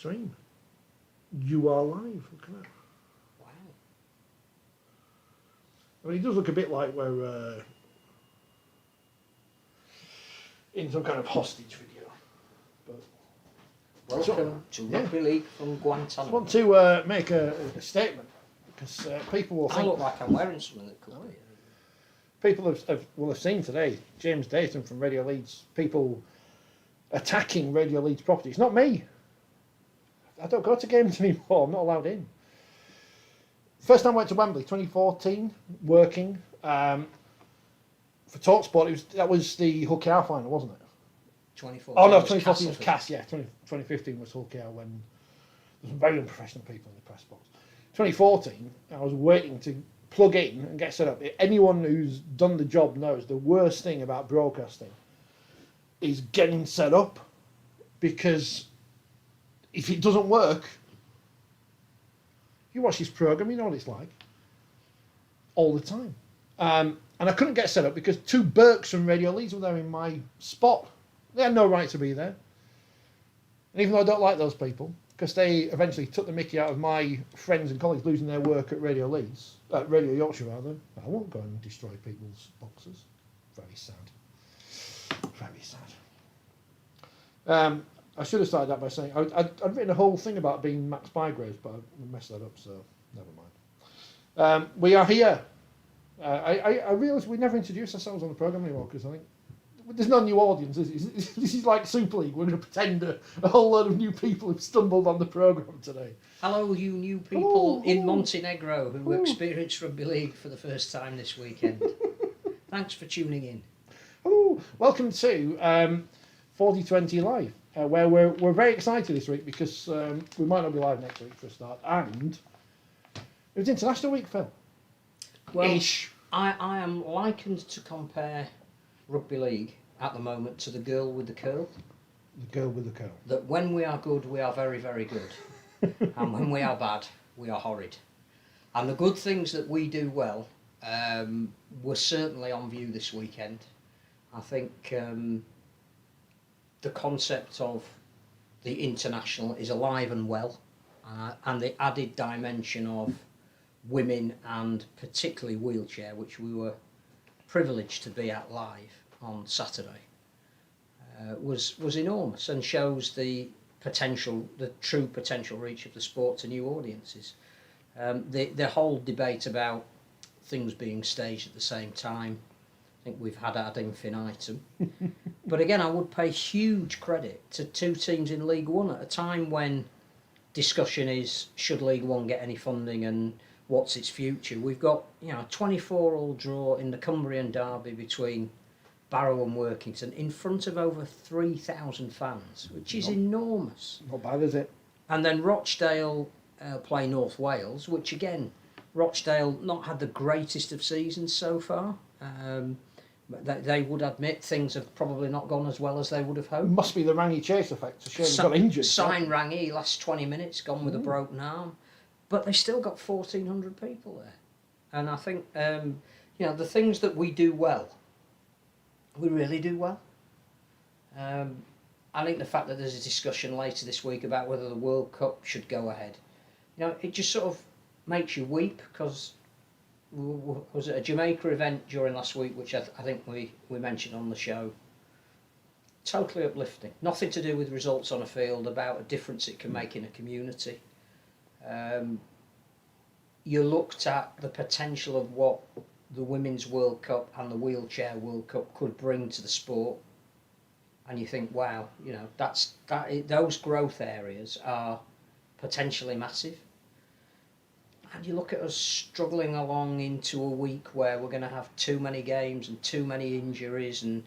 stream. You are live. Look at that. Wow. I mean, it does look a bit like we're in some kind of hostage video. But Welcome to Rugby League from Guantanamo. I want to make a statement because people will think... I look like I'm wearing something that could be. People will have seen today, James Dayton from Radio Leeds, people attacking Radio Leeds property. It's not me. I don't go to games anymore. I'm not allowed in. First time I went to Wembley, 2014, working for TalkSport. That was the Hull KR final, wasn't it? 2014. Oh no, 2014 was Cass. Yeah, 2015 was Hull KR when there were some very unprofessional people in the press box. 2014, I was waiting to plug in and get set up. Anyone who's done the job knows the worst thing about broadcasting is getting set up, because if it doesn't work, you watch this programme, you know what it's like, all the time. And I couldn't get set up because two Burks from Radio Leeds were there in my spot. They had no right to be there. And even though I don't like those people, because they eventually took the mickey out of my friends and colleagues losing their work at Radio Leeds, at Radio Yorkshire rather, I won't go and destroy people's boxes. Very sad. Very sad. I should have started that by saying I'd written a whole thing about being Max Bygraves, but I messed that up, so never mind. We are here. I realise we never introduce ourselves on the programme anymore, because I think there's no new audience. This is like Super League. We're going to pretend a whole load of new people have stumbled on the programme today. Hello, you new people in Montenegro who experienced Rugby League for the first time this weekend. Thanks for tuning in. Hello, welcome to 4020 Live, where we're very excited this week because we might not be live next week for a start, and it was International Week, Phil. Well, Ish. I am likened to compare Rugby League at the moment to the girl with the curl. The girl with the curl. That when we are good, we are very, very good. And when we are bad, we are horrid. And the good things that we do well were certainly on view this weekend. I think the concept of the international is alive and well, and the added dimension of women and particularly wheelchair, which we were privileged to be at live on Saturday, was enormous, and shows the true potential reach of the sport to new audiences. The whole debate about things being staged at the same time, I think we've had ad infinitum. But again, I would pay huge credit to two teams in League One at a time when discussion is, should League One get any funding and what's its future? We've got, a 24-all draw in the Cumbrian derby between Barrow and Workington in front of over 3,000 fans, which is enormous. Not bad, is it? And then Rochdale play North Wales, which again, Rochdale not had the greatest of seasons so far. They would admit things have probably not gone as well as they would have hoped. It must be the Rangy Chase effect. He got injured. Sign Rangy, last 20 minutes, gone with a broken arm. But they still got 1,400 people there. And I think, the things that we do well, we really do well. I think the fact that there's a discussion later this week about whether the World Cup should go ahead, it just sort of makes you weep, because was it a Jamaica event during last week, which I think we mentioned on the show. Totally uplifting. Nothing to do with results on a field, about a difference it can make in a community. You looked at the potential of what the Women's World Cup and the Wheelchair World Cup could bring to the sport, and you think, wow, those growth areas are potentially massive. And you look at us struggling along into a week where we're going to have too many games and too many injuries and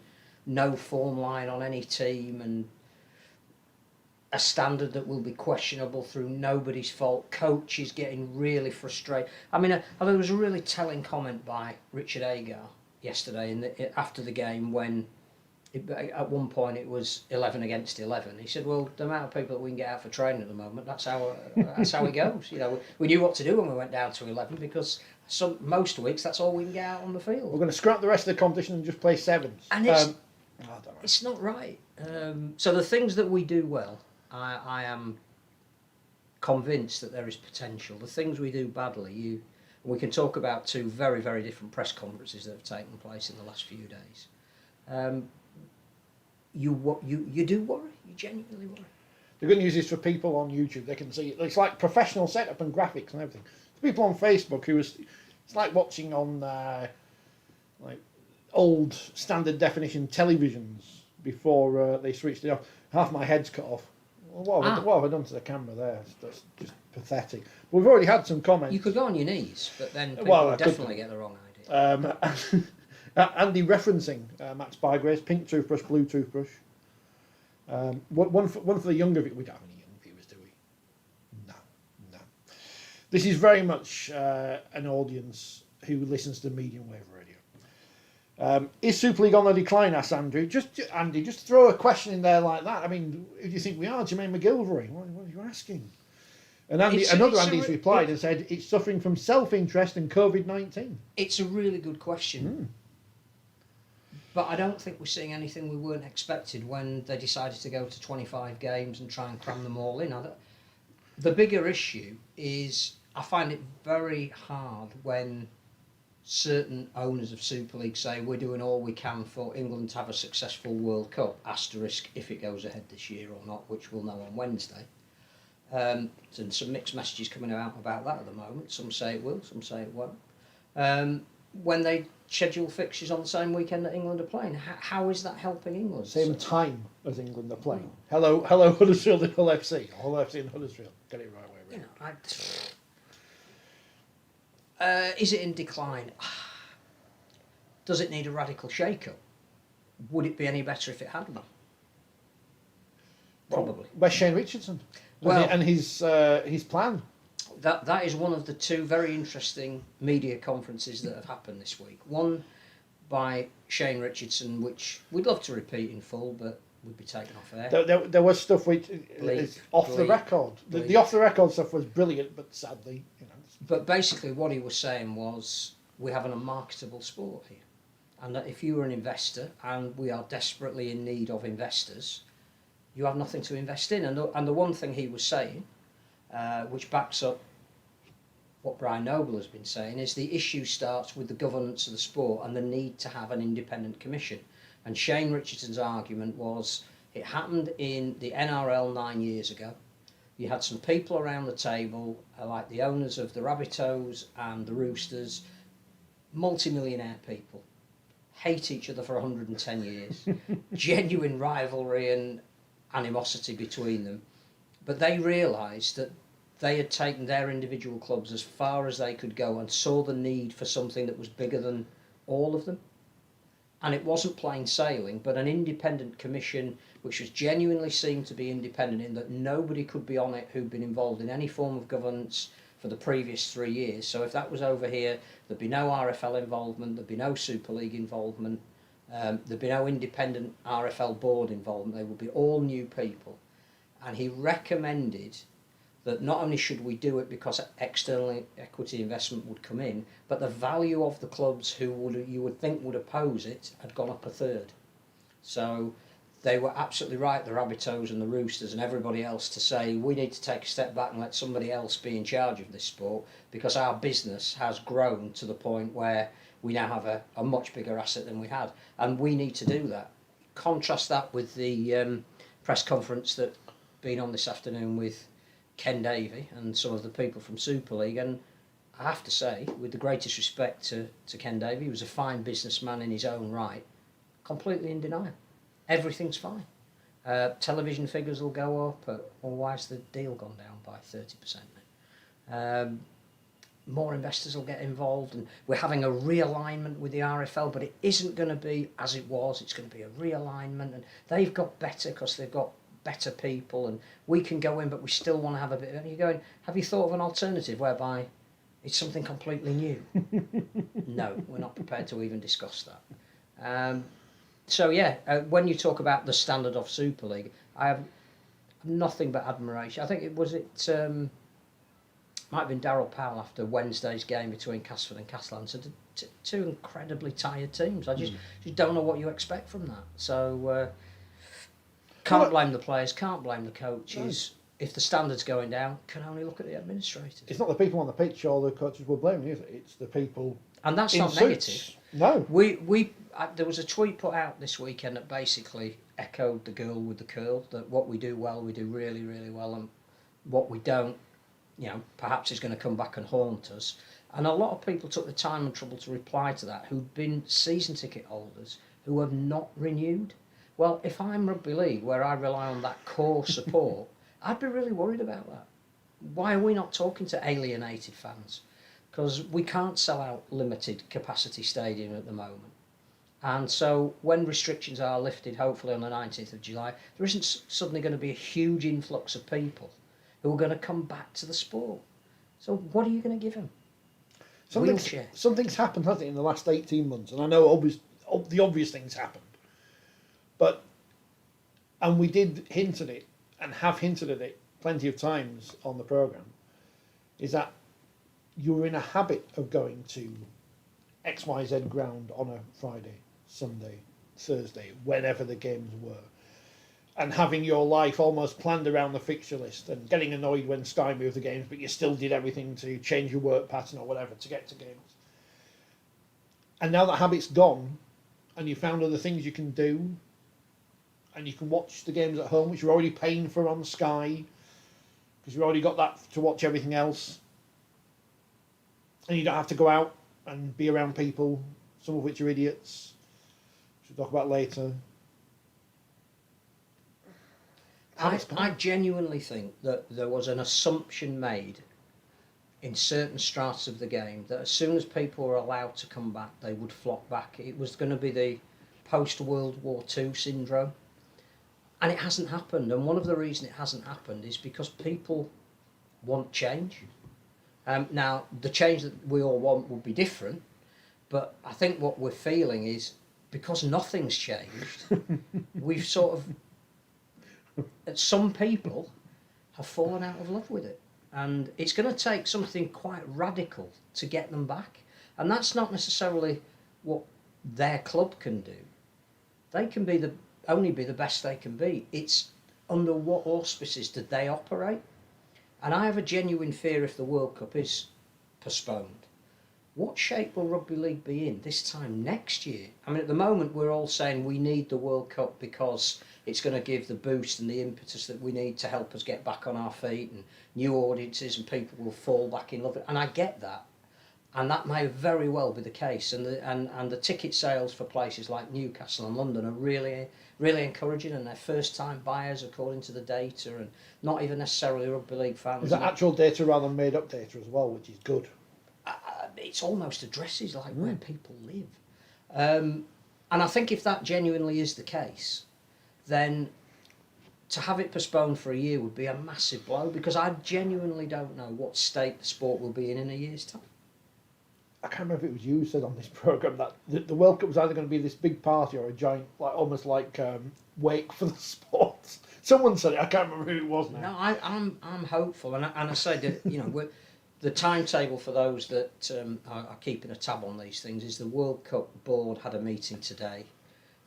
no form line on any team, and a standard that will be questionable through nobody's fault. Coaches getting really frustrated. I mean, there was a really telling comment by Richard Agar yesterday after the game when at one point it was 11 against 11. He said, well, the amount of people that we can get out for training at the moment, that's how it goes. We knew what to do when we went down to 11, because most weeks that's all we can get out on the field. We're going to scrap the rest of the competition and just play sevens. And it's not right. So the things that we do well, I am convinced that there is potential. The things we do badly, we can talk about two very, very different press conferences that have taken place in the last few days. You do worry. You genuinely worry. The good news is for people on YouTube, they can see it. It's like professional setup and graphics and everything. For people on Facebook, it's like watching on like old standard definition televisions before they switched it off. Half my head's cut off. Well, what have I done to the camera there? That's just pathetic. But we've already had some comments. You could go on your knees, but then people would definitely get the wrong idea. Andy referencing Max Bygraves, pink toothbrush, blue toothbrush. One for the younger viewers. We don't have any young viewers, do we? No. This is very much an audience who listens to medium wave radio. Is Super League on the decline? Asked Andrew. Andy, just throw a question in there like that. I mean, who do you think we are? Jermaine McGilvery? What are you asking? And Andy's replied and said it's suffering from self-interest and COVID-19. It's a really good question. But I don't think we're seeing anything we weren't expected when they decided to go to 25 games and try and cram them all in. The bigger issue is I find it very hard when certain owners of Super League say we're doing all we can for England to have a successful World Cup, asterisk if it goes ahead this year or not, which we'll know on Wednesday. And some mixed messages coming out about that at the moment. Some say it will, some say it won't. When they schedule fixtures on the same weekend that England are playing, how is that helping England? Same time as England are playing. Hello Huddersfield and Hull FC. Hull FC and Huddersfield. Get it right way around. Is it in decline? Does it need a radical shake-up? Would it be any better if it had one? Probably. Where's Shane Richardson? And his plan? That is one of the two very interesting media conferences that have happened this week. One by Shane Richardson, which we'd love to repeat in full, but would be taken off air. There was stuff which is off the record. The off the record stuff was brilliant, but sadly, But basically, what he was saying was, we have an unmarketable sport here, and that if you were an investor, and we are desperately in need of investors, you have nothing to invest in. And the one thing he was saying, which backs up what Brian Noble has been saying, is the issue starts with the governance of the sport and the need to have an independent commission. And Shane Richardson's argument was, it happened in the NRL 9 years ago. You had some people around the table, like the owners of the Rabbitohs and the Roosters, multi-millionaire people, hate each other for 110 years, genuine rivalry and animosity between them. But they realised that they had taken their individual clubs as far as they could go and saw the need for something that was bigger than all of them. And it wasn't plain sailing, but an independent commission which was genuinely seen to be independent in that nobody could be on it who'd been involved in any form of governance for the previous 3 years. So if that was over here, there'd be no RFL involvement, there'd be no Super League involvement, there'd be no independent RFL board involvement, they would be all new people. And he recommended that not only should we do it because external equity investment would come in, but the value of the clubs who you would think would oppose it had gone up a third. So they were absolutely right, the Rabbitohs and the Roosters and everybody else, to say we need to take a step back and let somebody else be in charge of this sport, because our business has grown to the point where we now have a much bigger asset than we had, and we need to do that. Contrast that with the press conference that's been on this afternoon with Ken Davy and some of the people from Super League, and I have to say, with the greatest respect to Ken Davy, he was a fine businessman in his own right, completely in denial. Everything's fine. Television figures will go up, well, why's the deal gone down by 30% now? More investors will get involved, and we're having a realignment with the RFL, but it isn't going to be as it was. It's going to be a realignment, and they've got better because they've got better people, and we can go in, but we still want to have a bit. And you're going, have you thought of an alternative whereby it's something completely new? No, we're not prepared to even discuss that. So yeah, when you talk about the standard of Super League, I have nothing but admiration. I think might have been Darryl Powell after Wednesday's game between Casford and Castellan. So two incredibly tired teams. I just don't know what you expect from that. So can't blame the players, can't blame the coaches. if the standard's going down, can only look at the administrators. It's not the people on the pitch or the coaches we're blaming, is it? It's the people. And that's in not suits. negative. No. There was a tweet put out this weekend that basically echoed the girl with the curl, that what we do well, we do really, really well, and what we don't, perhaps is going to come back and haunt us. And a lot of people took the time and trouble to reply to that, who'd been season ticket holders who have not renewed. Well, if I'm rugby league, where I rely on that core support, I'd be really worried about that. Why are we not talking to alienated fans? Because we can't sell out limited capacity stadium at the moment. And so when restrictions are lifted, hopefully on the 19th of July, there isn't suddenly going to be a huge influx of people who are going to come back to the sport. So what are you going to give them? Something's happened, hasn't it, in the last 18 months? And I know the obvious things happened. And we did hint at it, and have hinted at it plenty of times on the programme, is that you're in a habit of going to XYZ ground on a Friday, Sunday, Thursday, whenever the games were, and having your life almost planned around the fixture list, and getting annoyed when Sky moved the games, but you still did everything to change your work pattern or whatever to get to games. And now that habit's gone, and you found other things you can do, and you can watch the games at home, which you're already paying for on Sky, because you've already got that to watch everything else, and you don't have to go out and be around people, some of which are idiots, which we'll talk about later. I genuinely think that there was an assumption made in certain stratas of the game that as soon as people were allowed to come back, they would flock back. It was going to be the post-World War II syndrome. And it hasn't happened. And one of the reasons it hasn't happened is because people want change. Now, the change that we all want will be different. But I think what we're feeling is, because nothing's changed, we've sort of... Some people have fallen out of love with it. And it's going to take something quite radical to get them back. And that's not necessarily what their club can do. They can be only be the best they can be. It's under what auspices do they operate? And I have a genuine fear if the World Cup is postponed. What shape will Rugby League be in this time next year? I mean, at the moment, we're all saying we need the World Cup because it's going to give the boost and the impetus that we need to help us get back on our feet, and new audiences and people will fall back in love. And I get that. And that may very well be the case. And the ticket sales for places like Newcastle and London are really, really encouraging, and they're first-time buyers according to the data, and not even necessarily rugby league fans. Is that actual data rather than made-up data as well, which is good? It's almost addresses like where people live. And I think if that genuinely is the case, then to have it postponed for a year would be a massive blow, because I genuinely don't know what state the sport will be in a year's time. I can't remember if it was you who said on this programme that the World Cup was either going to be this big party or a giant, almost like wake for the sport. Someone said it. I can't remember who it was now. No, I'm hopeful, and I say that the timetable for those that are keeping a tab on these things is the World Cup board had a meeting today,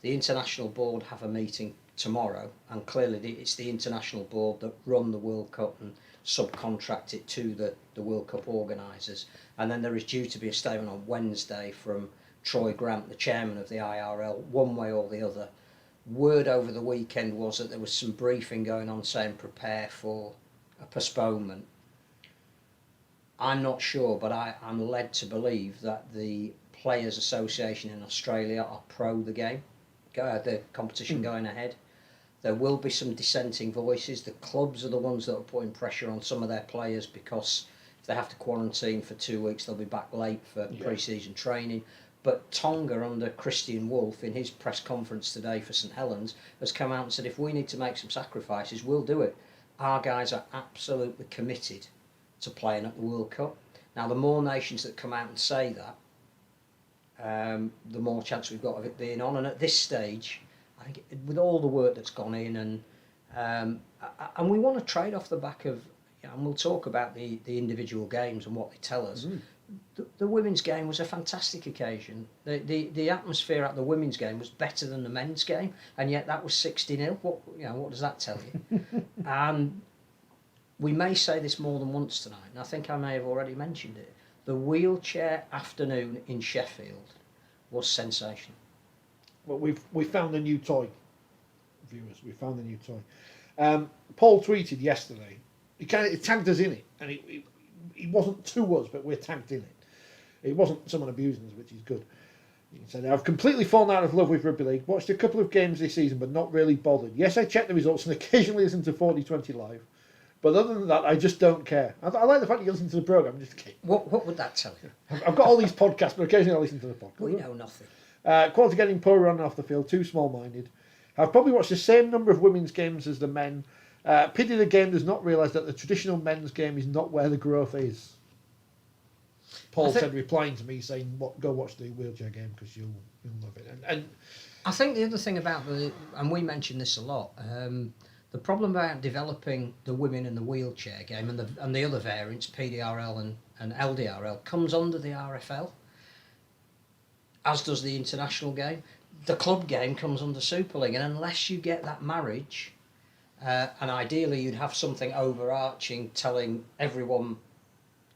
the international board have a meeting tomorrow, and clearly it's the international board that run the World Cup and subcontract it to the World Cup organisers. And then there is due to be a statement on Wednesday from Troy Grant, the chairman of the IRL, one way or the other. Word over the weekend was that there was some briefing going on saying prepare for a postponement. I'm not sure, but I'm led to believe that the Players Association in Australia are pro the game, the competition going ahead. There will be some dissenting voices. The clubs are the ones that are putting pressure on some of their players, because if they have to quarantine for 2 weeks, they'll be back late for pre-season training. But Tonga, under Christian Wolff, in his press conference today for St Helens, has come out and said, if we need to make some sacrifices, we'll do it. Our guys are absolutely committed to playing at the World Cup. Now, the more nations that come out and say that, the more chance we've got of it being on. And at this stage, I think with all the work that's gone in, and we want to trade off the back of, and we'll talk about the individual games and what they tell us. The women's game was a fantastic occasion. The atmosphere at the women's game was better than the men's game, and yet that was 60-0. What does that tell you? And we may say this more than once tonight, and I think I may have already mentioned it. The wheelchair afternoon in Sheffield was sensational. Well, we found a new toy, viewers. We found a new toy. Paul tweeted yesterday. He tagged us in it, and he wasn't to us, but we're tagged in it. It wasn't someone abusing us, which is good. He said, I've completely fallen out of love with rugby league. Watched a couple of games this season, but not really bothered. Yes, I check the results and occasionally listen to 4020 live. But other than that, I just don't care. I like the fact you listen to the programme. Just kidding. What would that tell you? I've got all these podcasts, but occasionally I listen to the podcast. We know nothing. Quality getting poorer on and off the field, too small-minded. I've probably watched the same number of women's games as the men. Pity the game does not realise that the traditional men's game is not where the growth is. Paul said, replying to me, saying, "Go watch the wheelchair game because you'll love it." And I think the other thing about and we mention this a lot, the problem about developing the women in the wheelchair game and the other variants, PDRL and LDRL, comes under the RFL, as does the international game. The club game comes under Super League, and unless you get that marriage, and ideally you'd have something overarching telling everyone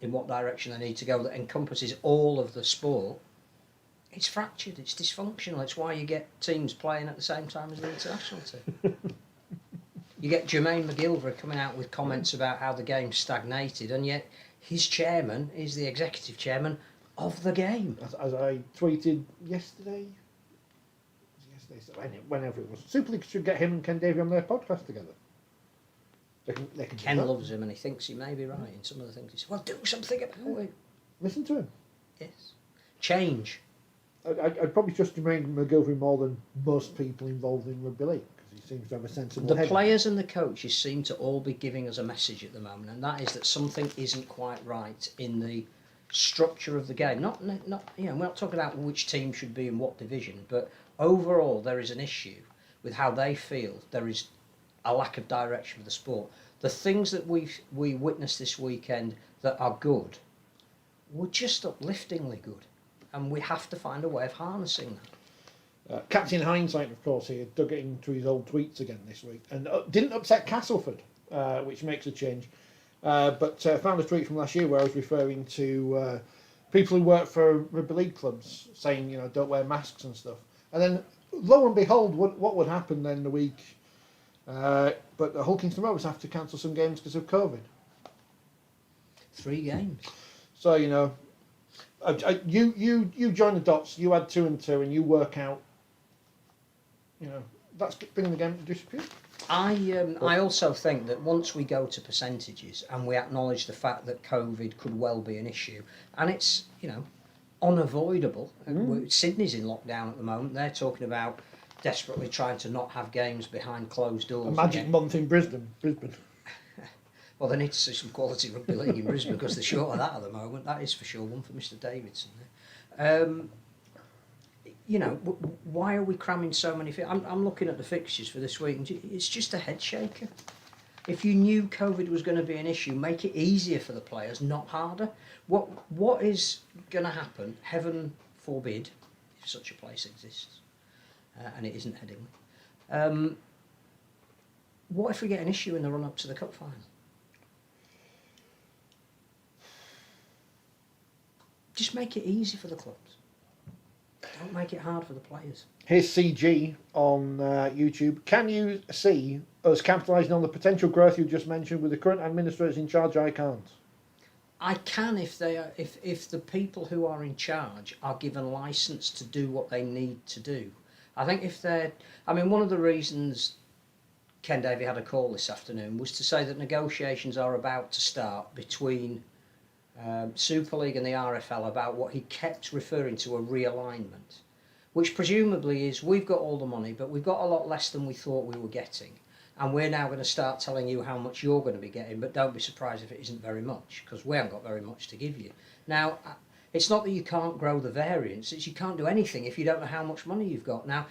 in what direction they need to go that encompasses all of the sport, it's fractured, it's dysfunctional. It's why you get teams playing at the same time as the international team. You get Jermaine McGilvray coming out with comments about how the game stagnated, and yet his chairman is the executive chairman of the game. As I tweeted yesterday, whenever it was, Super League should get him and Ken Davy on their podcast together. They can Ken loves him, and he thinks he may be right in some of the things he said. Well, do something about it. Listen to him. Yes. Change. I'd probably trust Jermaine McGilvray more than most people involved in rugby league, because he seems to have a sensible head. The players and the coaches seem to all be giving us a message at the moment, and that is that something isn't quite right in the structure of the game. Not we're not talking about which team should be in what division, but overall there is an issue with how they feel. There is a lack of direction for the sport. The things that we witnessed this weekend that are good were just upliftingly good, and we have to find a way of harnessing that. Captain Hindsight, of course, he dug it into his old tweets again this week, and didn't upset Castleford, which makes a change, but found a tweet from last year where I was referring to people who work for rugby league clubs saying, don't wear masks and stuff, and then lo and behold, what would happen then the week? But the Hull Kingston Rovers have to cancel some games because of COVID. 3 games. So you join the dots. You add 2 and 2, and you work out. That's bringing the game to disrepute. I also think that once we go to percentages and we acknowledge the fact that COVID could well be an issue, and it's unavoidable. Sydney's in lockdown at the moment. They're talking about desperately trying to not have games behind closed doors. A magic month in Brisbane. Well, they need to see some quality rugby league in Brisbane because they're short of that at the moment. That is for sure. One for Mr. Davidson there. Why are we cramming so many? I'm looking at the fixtures for this week, and it's just a head shaker. If you knew COVID was going to be an issue, make it easier for the players, not harder. What is going to happen? Heaven forbid, if such a place exists. And it isn't Headingley. What if we get an issue in the run-up to the cup final? Just make it easy for the clubs. Don't make it hard for the players. Here's CG on YouTube. Can you see us capitalising on the potential growth you just mentioned with the current administrators in charge? I can't. I can if the people who are in charge are given licence to do what they need to do. I think one of the reasons Ken Davy had a call this afternoon was to say that negotiations are about to start between Super League and the RFL about what he kept referring to a realignment, which presumably is we've got all the money, but we've got a lot less than we thought we were getting, and we're now going to start telling you how much you're going to be getting, but don't be surprised if it isn't very much, because we haven't got very much to give you. Now, it's not that you can't grow the variance, it's you can't do anything if you don't know how much money you've got. Now,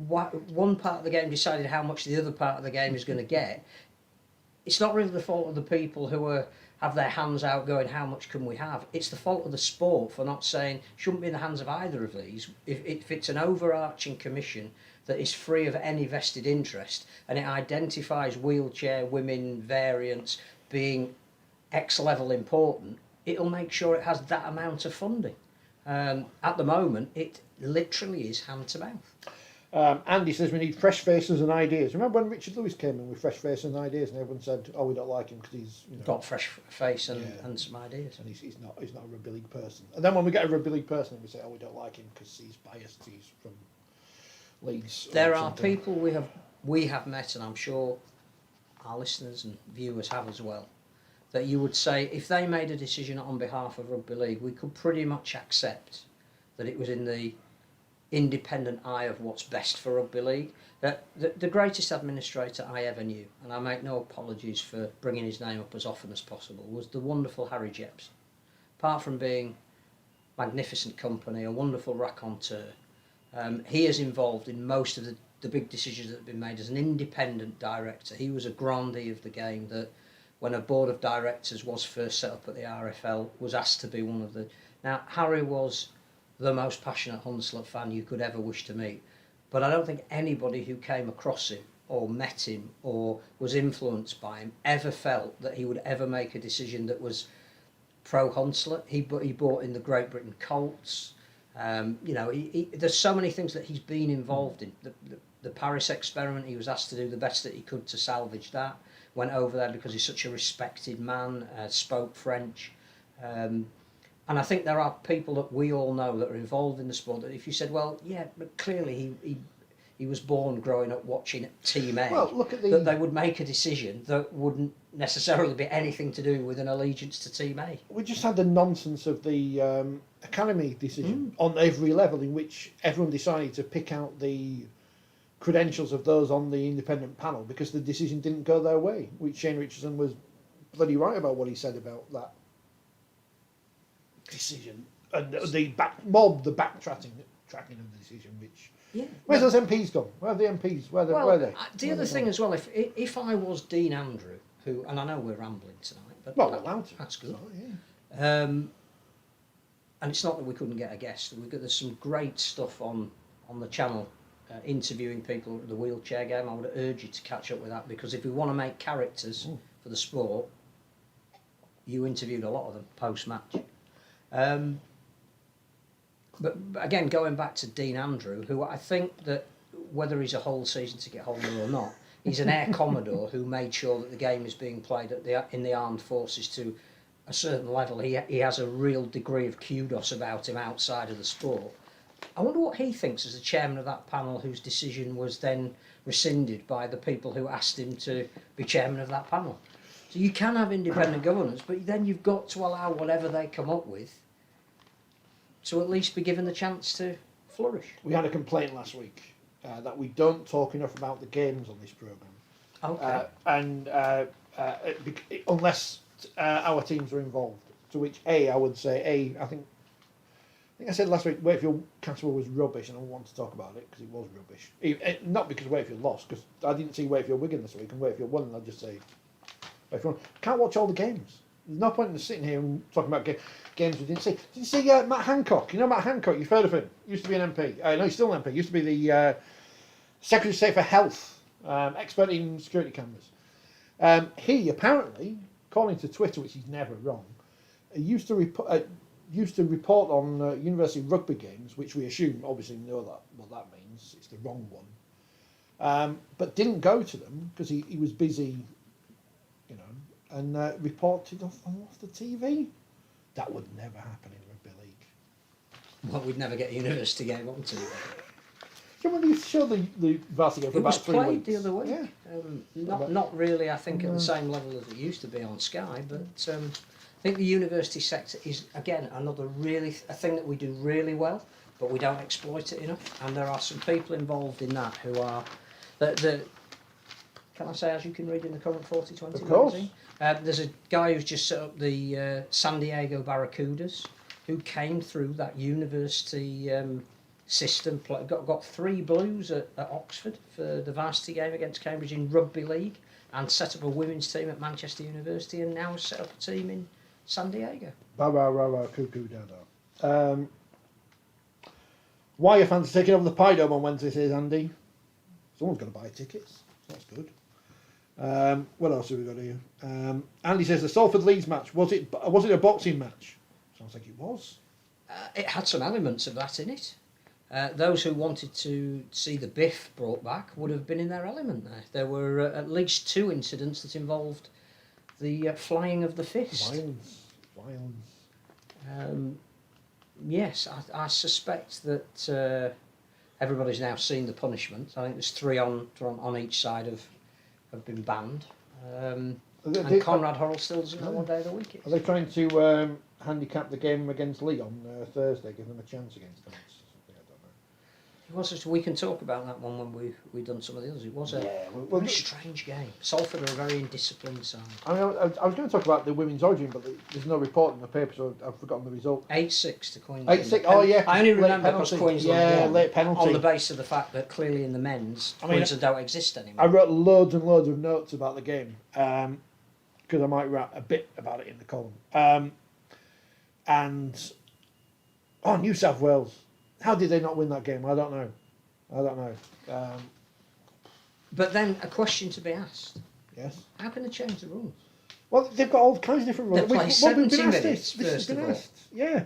one part of the game decided how much the other part of the game is going to get. It's not really the fault of the people who have their hands out going, how much can we have? It's the fault of the sport for not saying, shouldn't be in the hands of either of these. If it's an overarching commission that is free of any vested interest, and it identifies wheelchair, women, variants, being X level important, it'll make sure it has that amount of funding. At the moment, it literally is hand to mouth. Andy says we need fresh faces and ideas. Remember when Richard Lewis came in with fresh faces and ideas, and everyone said, "Oh, we don't like him because he's got fresh face and some ideas." And he's not a rugby league person. And then when we get a rugby league person, we say, "Oh, we don't like him because he's biased. He's from Leeds." There are people we have met, and I'm sure our listeners and viewers have as well, that you would say if they made a decision on behalf of rugby league, we could pretty much accept that it was in the independent eye of what's best for rugby league. The greatest administrator I ever knew, and I make no apologies for bringing his name up as often as possible, was the wonderful Harry Jepson. Apart from being magnificent company, a wonderful raconteur, he is involved in most of the big decisions that have been made as an independent director. He was a grandee of the game that when a board of directors was first set up at the RFL, was asked to be one of the... Now, Harry was the most passionate Hunslet fan you could ever wish to meet, but I don't think anybody who came across him or met him or was influenced by him ever felt that he would ever make a decision that was pro-Hunslet. He brought in the Great Britain Colts. There's so many things that he's been involved in. The Paris experiment, he was asked to do the best that he could to salvage that. Went over there because he's such a respected man, spoke French. And I think there are people that we all know that are involved in the sport that if you said, well, yeah, but clearly he was born growing up watching Team A, well, look at that they would make a decision that wouldn't necessarily be anything to do with an allegiance to Team A. We just had the nonsense of the academy decision on every level, in which everyone decided to pick out the credentials of those on the independent panel because the decision didn't go their way, which Shane Richardson was bloody right about what he said about that decision and the backtracking of the decision. Which where's those MPs gone? Where are the MPs? Where are they? The other thing as well, if I was Dean Andrew, who, and I know we're rambling tonight, but well, allowed to. That's good. So, yeah. And it's not that we couldn't get a guest. There's some great stuff on the channel. Interviewing people at the wheelchair game. I would urge you to catch up with that, because if we want to make characters for the sport, you interviewed a lot of them post-match. But again, going back to Dean Andrew, who I think that whether he's a whole season ticket holder or not, he's an Air Commodore who made sure that the game is being played in the armed forces to a certain level. He has a real degree of kudos about him outside of the sport. I wonder what he thinks as the chairman of that panel, whose decision was then rescinded by the people who asked him to be chairman of that panel. So you can have independent governance, but then you've got to allow whatever they come up with to at least be given the chance to flourish. We had a complaint last week that we don't talk enough about the games on this programme. Okay. Unless our teams are involved. To which I would say I think I said last week Wakefield Castle was rubbish, and I don't want to talk about it because it was rubbish. Not because Wakefield lost, because I didn't see Wakefield Wigan this week, and Wakefield won, and I'll just say Wakefield can't watch all the games. There's no point in sitting here and talking about games we didn't see. Did you see Matt Hancock? You know Matt Hancock? You've heard of him. Used to be an MP. No, he's still an MP. Used to be the Secretary of State for Health, expert in security cameras. He apparently, according to Twitter, which he's never wrong, used to report on university rugby games, which we assume obviously know what that means. It's the wrong one, but didn't go to them because he was busy, and reported off the TV. That would never happen in rugby league. Well, we'd never get a university game on TV. Do you remember you used to show the varsity game for about 3 weeks? It was played the other week. Yeah. Not really, I think, at the same level as it used to be on Sky, but I think the university sector is, again, another a thing that we do really well, but we don't exploit it enough. And there are some people involved in that who are... Can I say, as you can read in the current Forty20 magazine? There's a guy who's just set up the San Diego Barracudas, who came through that university system, got 3 blues at Oxford for the varsity game against Cambridge in Rugby League, and set up a women's team at Manchester University, and now has set up a team in San Diego. Rah, cuckoo, dada. Why are fans taking over the Pie Dome on Wednesday, says Andy? Someone's going to buy tickets. That's good. What else have we got here? Andy says the Salford Leeds match, was it a boxing match? Sounds like it was. It had some elements of that in it. Those who wanted to see the biff brought back would have been in their element there. There were at least 2 incidents that involved the flying of the fist. Violence. Yes, I suspect that everybody's now seen the punishment. I think there's 3 on each side have been banned. And Conrad Horrell still doesn't know what day of the week it is. Are they trying to handicap the game against Leigh on Thursday, give them a chance against them? I don't know. It was. We can talk about that one when we've done some of the others. It was a very strange game. Salford are a very indisciplined side. I mean, I was going to talk about the women's origin, but there's no report in the paper, so I've forgotten the result. 8-6 to Queensland. 8-6. Oh yeah. I only remember because Queensland won late penalty on the basis of the fact that clearly in the men's Queensland don't exist anymore. I wrote loads and loads of notes about the game because I might write a bit about it in the column. And New South Wales. How did they not win that game? I don't know. But then a question to be asked. Yes. How can they change the rules? Well, they've got all kinds of different rules. They play 70 minutes, first of all. Yeah.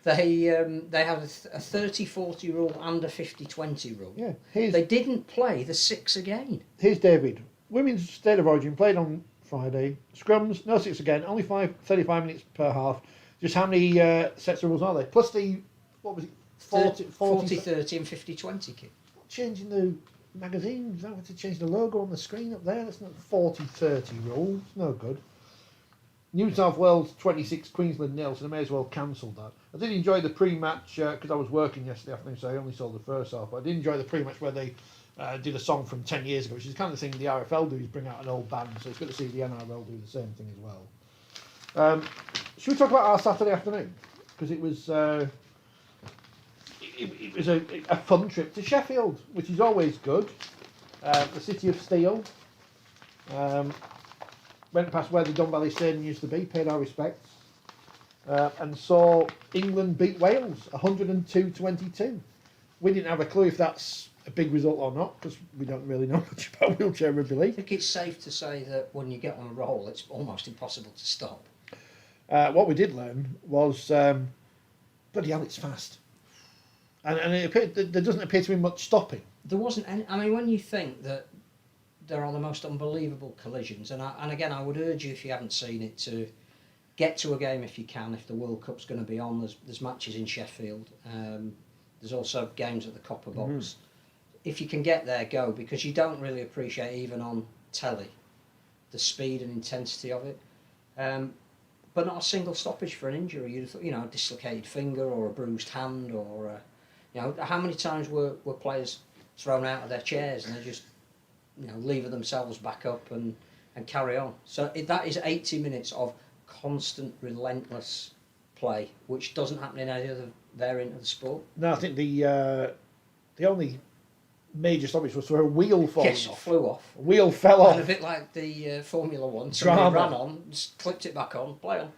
They have a 30-40 rule and a 50-20 rule. Yeah. They didn't play the 6 again. Here's David. Women's State of Origin played on Friday. Scrums, no 6 again. Only 35 minutes per half. Just how many sets of rules are there? Plus what was it? 40, 30 and 50-20 kick. Changing the magazines, I want to change the logo on the screen up there. That's not 40-30 rule. It's no good. New South Wales 26, Queensland 0, so they may as well cancel that. I did enjoy the pre-match because I was working yesterday afternoon, so I only saw the first half. But I did enjoy the pre-match where they did a song from 10 years ago, which is the kind of thing the RFL do, is bring out an old band. So it's good to see the NRL do the same thing as well. Should we talk about our Saturday afternoon? Because it was... It was a fun trip to Sheffield, which is always good. The City of Steel. Went past where the Don Valley Stadium used to be, paid our respects, and saw England beat Wales 102-22. We didn't have a clue if that's a big result or not, because we don't really know much about wheelchair rugby league. I think it's safe to say that when you get on a roll, it's almost impossible to stop. What we did learn was, bloody hell, it's fast. And it appeared, there doesn't appear to be much stopping. There wasn't any. I mean, when you think that there are the most unbelievable collisions, and again, I would urge you, if you haven't seen it, to get to a game if you can. If the World Cup's going to be on, there's matches in Sheffield. There's also games at the Copper Box. Mm-hmm. If you can get there, go, because you don't really appreciate, even on telly, the speed and intensity of it. But not a single stoppage for an injury. A dislocated finger or a bruised hand or. How many times were players thrown out of their chairs and they just, lever themselves back up and carry on? So that is 80 minutes of constant, relentless play, which doesn't happen in any other variant of the sport. No, I think the only major stoppage was for a wheel falling off. Yes, flew off. A wheel fell off. And a bit like the Formula One, somebody ran on, just clipped it back on, play on.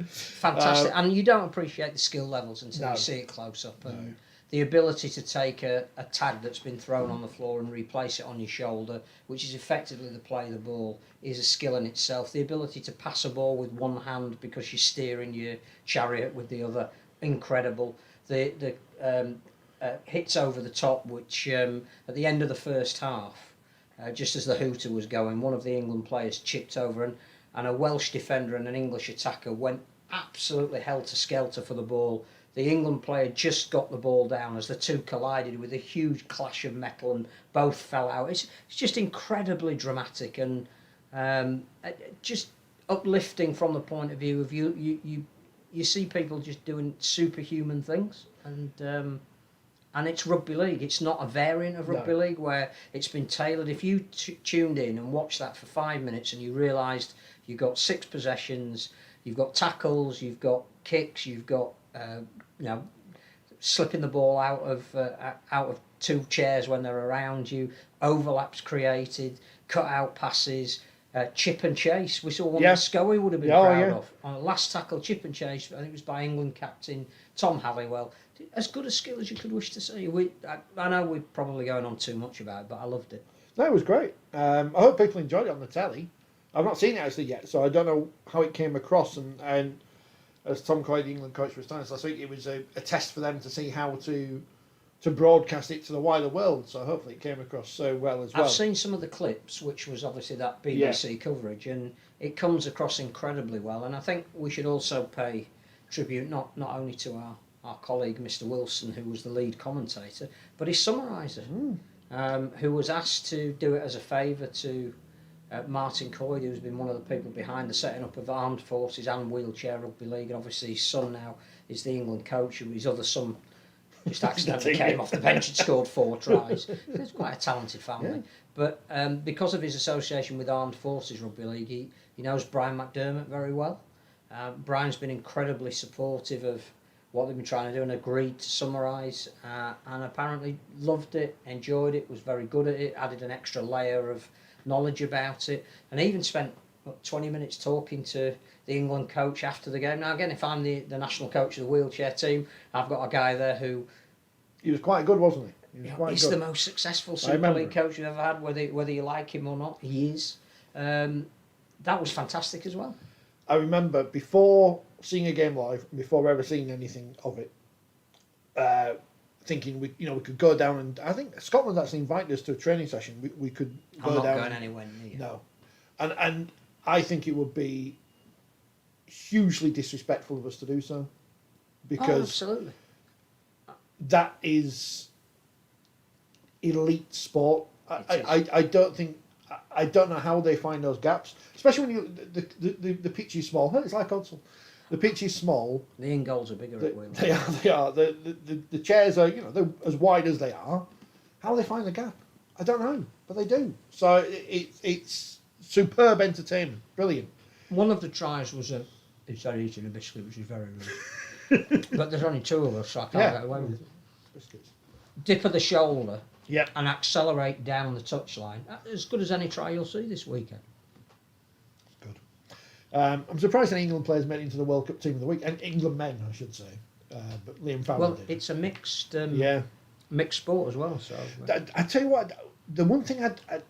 Fantastic, and you don't appreciate the skill levels until you see it close up, and the ability to take a tag that's been thrown on the floor and replace it on your shoulder, which is effectively the play of the ball, is a skill in itself. The ability to pass a ball with one hand because you're steering your chariot with the other, incredible. The hits over the top, which at the end of the first half, just as the hooter was going, one of the England players chipped over and a Welsh defender and an English attacker went absolutely helter-skelter for the ball. The England player just got the ball down as the two collided with a huge clash of metal and both fell out. It's just incredibly dramatic and just uplifting from the point of view of you see people just doing superhuman things, and it's rugby league. It's not a variant of rugby league where it's been tailored. If you tuned in and watched that for 5 minutes and you realised you've got 6 possessions, you've got tackles, you've got kicks, you've got slipping the ball out of 2 chairs when they're around you, overlaps created, cut out passes, chip and chase. We saw one that Scully would have been proud of. On the last tackle, chip and chase, I think it was by England captain Tom Halliwell. As good a skill as you could wish to see. I know we're probably going on too much about it, but I loved it. No, it was great. I hope people enjoyed it on the telly. I've not seen it actually yet, so I don't know how it came across. And as Tom Coy, the England coach, was telling us last week, it was a test for them to see how to broadcast it to the wider world. So hopefully it came across so well as well. I've seen some of the clips, which was obviously that BBC coverage, and it comes across incredibly well. And I think we should also pay tribute not only to our colleague Mr. Wilson, who was the lead commentator, but his summariser, who was asked to do it as a favour to Martin Coyd, who's been one of the people behind the setting up of Armed Forces and Wheelchair Rugby League, and obviously his son now is the England coach, and his other son just accidentally came off the bench and scored 4 tries. It's quite a talented family. Yeah. But because of his association with Armed Forces Rugby League, he knows Brian McDermott very well. Brian's been incredibly supportive of what they've been trying to do and agreed to summarise, and apparently loved it, enjoyed it, was very good at it, added an extra layer of knowledge about it, and even spent 20 minutes talking to the England coach after the game. Now again, if I'm the national coach of the wheelchair team, I've got a guy there who... He was quite good, wasn't he? He's the most successful Super League coach you've ever had, whether you like him or not, he is. That was fantastic as well. I remember before seeing a game live, before ever seeing anything of it, thinking we could go down, and I think Scotland actually invited us to a training session. We could go down. I'm not going anywhere near. No, and I think it would be hugely disrespectful of us to do so, because absolutely, that is elite sport. I don't think. I don't know how they find those gaps, especially when the pitch is small. It's like Odsal. The pitch is small. The in goals are bigger at Wheeler. They are. The chairs are, they're as wide as they are. How they find the gap, I don't know, but they do. So it's superb entertainment, brilliant. One of the tries was he started eating a biscuit, which is very rude. But there's only 2 of us, so I can't get away with it. Biscuits. Dip of the shoulder. Yep. And accelerate down the touchline. As good as any try you'll see this weekend. Good. I'm surprised any England players made it into the World Cup team of the week, and England men, I should say. But Liam Farrell did. It's a mixed sport as well. So I tell you what, the one thing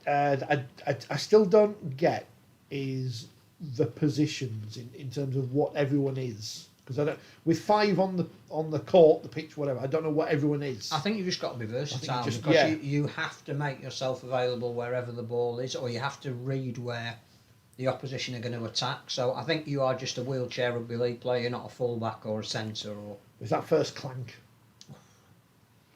I still don't get is the positions in terms of what everyone is. Because I don't, with 5 on the court, the pitch, whatever, I don't know what everyone is. I think you've just got to be versatile, because you have to make yourself available wherever the ball is, or you have to read where the opposition are going to attack. So I think you are just a wheelchair rugby league player, you're not a fullback or a centre. Or is that first clank?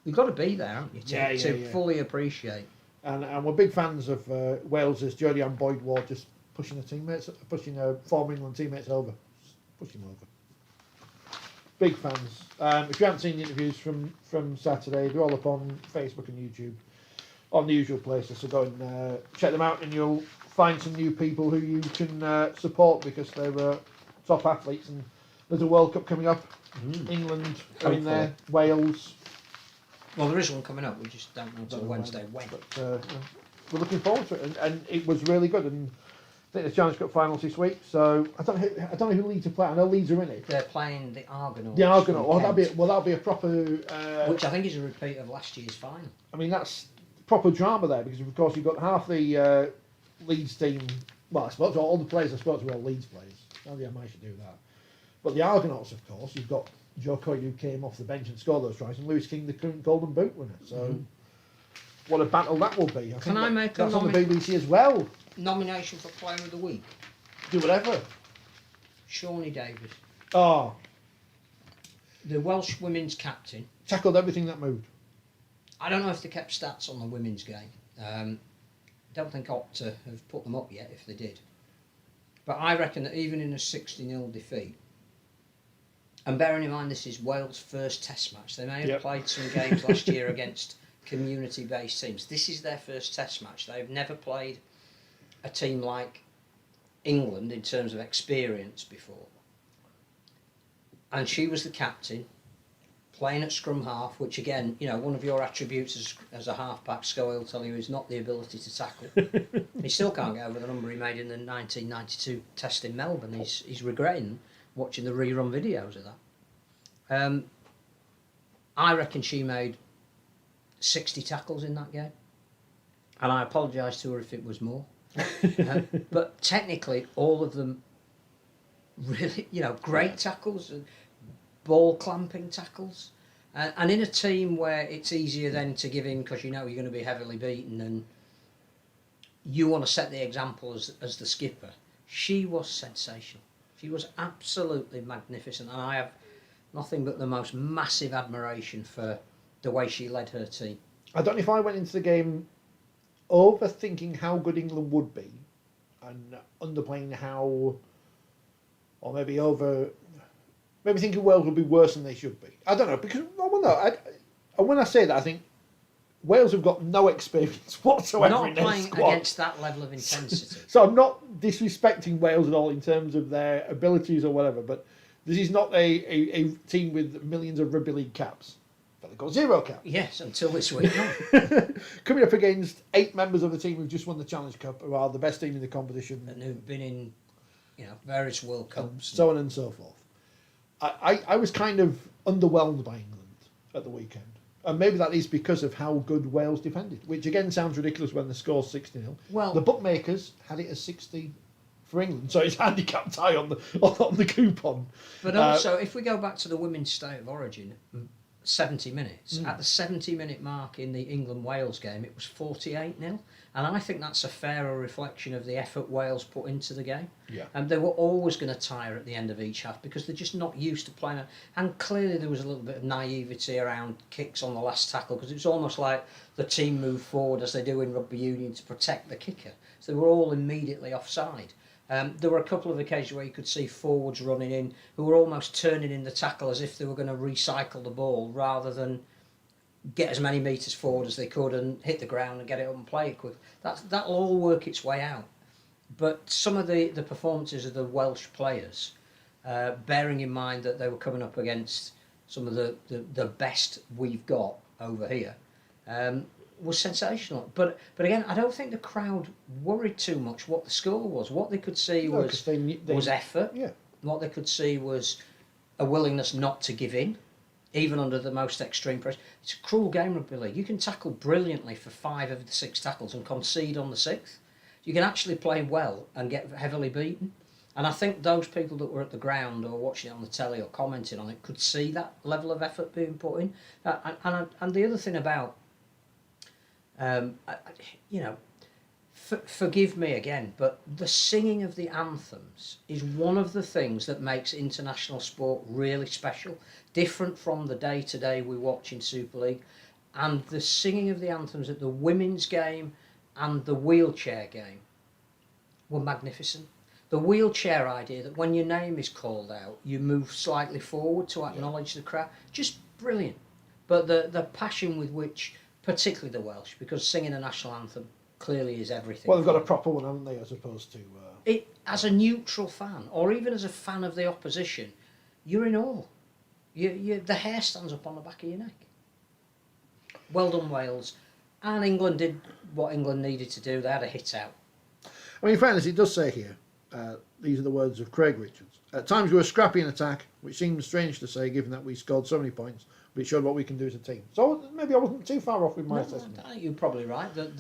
You've got to be there, haven't you, to fully appreciate. And we're big fans of Wales's Jodie-Ann Boyd-Ward just pushing former England teammates over. Just pushing them over. Big fans. If you haven't seen the interviews from Saturday, they're all up on Facebook and YouTube, on the usual places. So go and check them out, and you'll find some new people who you can support, because they were top athletes. And there's a World Cup coming up. England are in there, Wales. Well, there is one coming up. We just don't know until Wednesday when. But we're looking forward to it, and it was really good. And I think the Challenge Cup finals this week, so I don't know who Leeds are playing. I know Leeds are in it. They're playing the Argonauts. The Argonauts. That'll be a proper. Which I think is a repeat of last year's final. I mean, that's proper drama there, because of course you've got half the Leeds team. Well, I suppose all the players were all Leeds players. Maybe I might should do that. But the Argonauts, of course, you've got Joe Coyne, who came off the bench and scored those tries, and Lewis King, the current Golden Boot winner. So, what a battle that will be! Can I make that's on the BBC as well? Nomination for Player of the Week. Do whatever. Shaunni Davies. Oh. The Welsh women's captain. Tackled everything that moved. I don't know if they kept stats on the women's game. Don't think Opta have put them up yet, if they did. But I reckon that even in a 60-0 defeat, and bearing in mind this is Wales' first test match, they may have played some games last year against community-based teams. This is their first test match. They've never played a team like England in terms of experience before. And she was the captain, playing at scrum half, which again, one of your attributes as a half-back, Scully will tell you, is not the ability to tackle. He still can't get over the number he made in the 1992 test in Melbourne. He's regretting watching the rerun videos of that. I reckon she made 60 tackles in that game. and I apologise to her if it was more. But technically, all of them really, great tackles, and ball clamping tackles. And in a team where it's easier then to give in because you're going to be heavily beaten and you want to set the example as the skipper, she was sensational. She was absolutely magnificent, and I have nothing but the most massive admiration for the way she led her team. I don't know if I went into the game overthinking how good England would be and underplaying how, or maybe thinking Wales would be worse than they should be. I don't know, because, and when I say that, I think Wales have got no experience whatsoever in their squad. Not playing against that level of intensity. So I'm not disrespecting Wales at all in terms of their abilities or whatever, but this is not a team with millions of rugby league caps. But they've got 0 caps. Yes, until this week. Coming up against 8 members of the team who've just won the Challenge Cup, who are the best team in the competition. And who've been in various World Cups. So on and so forth. I was kind of underwhelmed by England at the weekend. And maybe that is because of how good Wales defended, which again sounds ridiculous when the score's 60-0. Well, the bookmakers had it as 60 for England, so it's handicapped high on the coupon. But also, if we go back to the women's state of origin, 70 minutes, at the 70-minute mark in the England-Wales game, it was 48-0. And I think that's a fairer reflection of the effort Wales put into the game. Yeah. And they were always going to tire at the end of each half because they're just not used to playing. And clearly there was a little bit of naivety around kicks on the last tackle because it was almost like the team moved forward as they do in rugby union to protect the kicker. So they were all immediately offside. There were a couple of occasions where you could see forwards running in who were almost turning in the tackle as if they were going to recycle the ball rather than get as many metres forward as they could and hit the ground and get it up and play it quick. That'll all work its way out. But some of the performances of the Welsh players, bearing in mind that they were coming up against some of the best we've got over here, was sensational. But again, I don't think the crowd worried too much what the score was. What they could see was effort. Yeah. What they could see was a willingness not to give in, even under the most extreme pressure. It's a cruel game, rugby league. You can tackle brilliantly for 5 of the 6 tackles and concede on the 6th. You can actually play well and get heavily beaten. And I think those people that were at the ground or watching it on the telly or commenting on it could see that level of effort being put in. And the other thing about, forgive me again, but the singing of the anthems is one of the things that makes international sport really special, different from the day-to-day we watch in Super League. And the singing of the anthems at the women's game and the wheelchair game were magnificent. The wheelchair idea that when your name is called out, you move slightly forward to acknowledge the crowd, just brilliant. But the passion with which, particularly the Welsh, because singing a national anthem clearly is everything. Well, they've got a proper one, haven't they, as opposed to... It, as a neutral fan, or even as a fan of the opposition, you're in awe. The hair stands up on the back of your neck. Well done, Wales. And England did what England needed to do. They had a hit out. I mean, in fairness, it does say here, these are the words of Craig Richards. At times we were scrappy in attack, which seems strange to say given that we scored so many points, but it showed what we can do as a team. So maybe I wasn't too far off with my assessment. You're probably right. But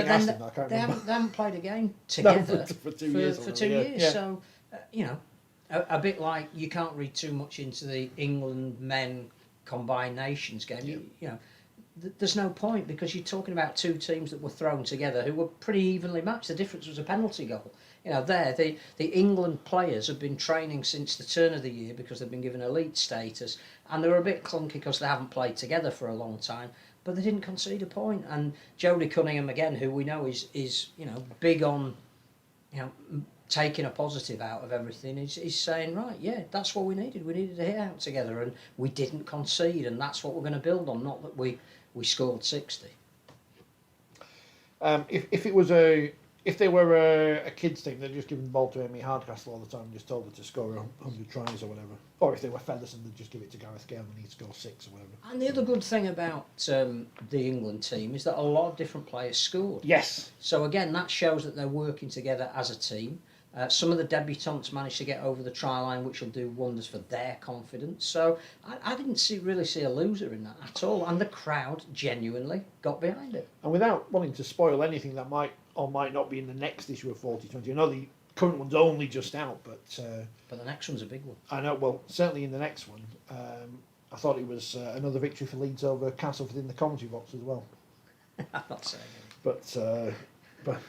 then they haven't played a game together for 2 years. For 2 years. Yeah. So, a bit like you can't read too much into the England men combined nations game. Yeah. There's no point because you're talking about 2 teams that were thrown together who were pretty evenly matched. The difference was a penalty goal. The England players have been training since the turn of the year because they've been given elite status, and they're a bit clunky because they haven't played together for a long time. But they didn't concede a point. And Jodie Cunningham again, who we know is big on taking a positive out of everything, is saying, right, yeah, that's what we needed. We needed to hit out together, and we didn't concede, and that's what we're going to build on. Not that we scored 60. If they were a kids team, they'd just given the ball to Amy Hardcastle all the time and just told her to score 100 tries or whatever. Or if they were Featherson, they'd just give it to Gareth Gale and he'd score 6 or whatever. And the other good thing about the England team is that a lot of different players scored. Yes. So again, that shows that they're working together as a team. Some of the debutants managed to get over the try line, which will do wonders for their confidence. So I didn't really see a loser in that at all, and the crowd genuinely got behind it. And without wanting to spoil anything that might or might not be in the next issue of 4020, I know the current one's only just out, but the next one's a big one. I know. Well, certainly in the next one, I thought it was another victory for Leeds over Castleford in the commentary box as well. I'm not saying it. But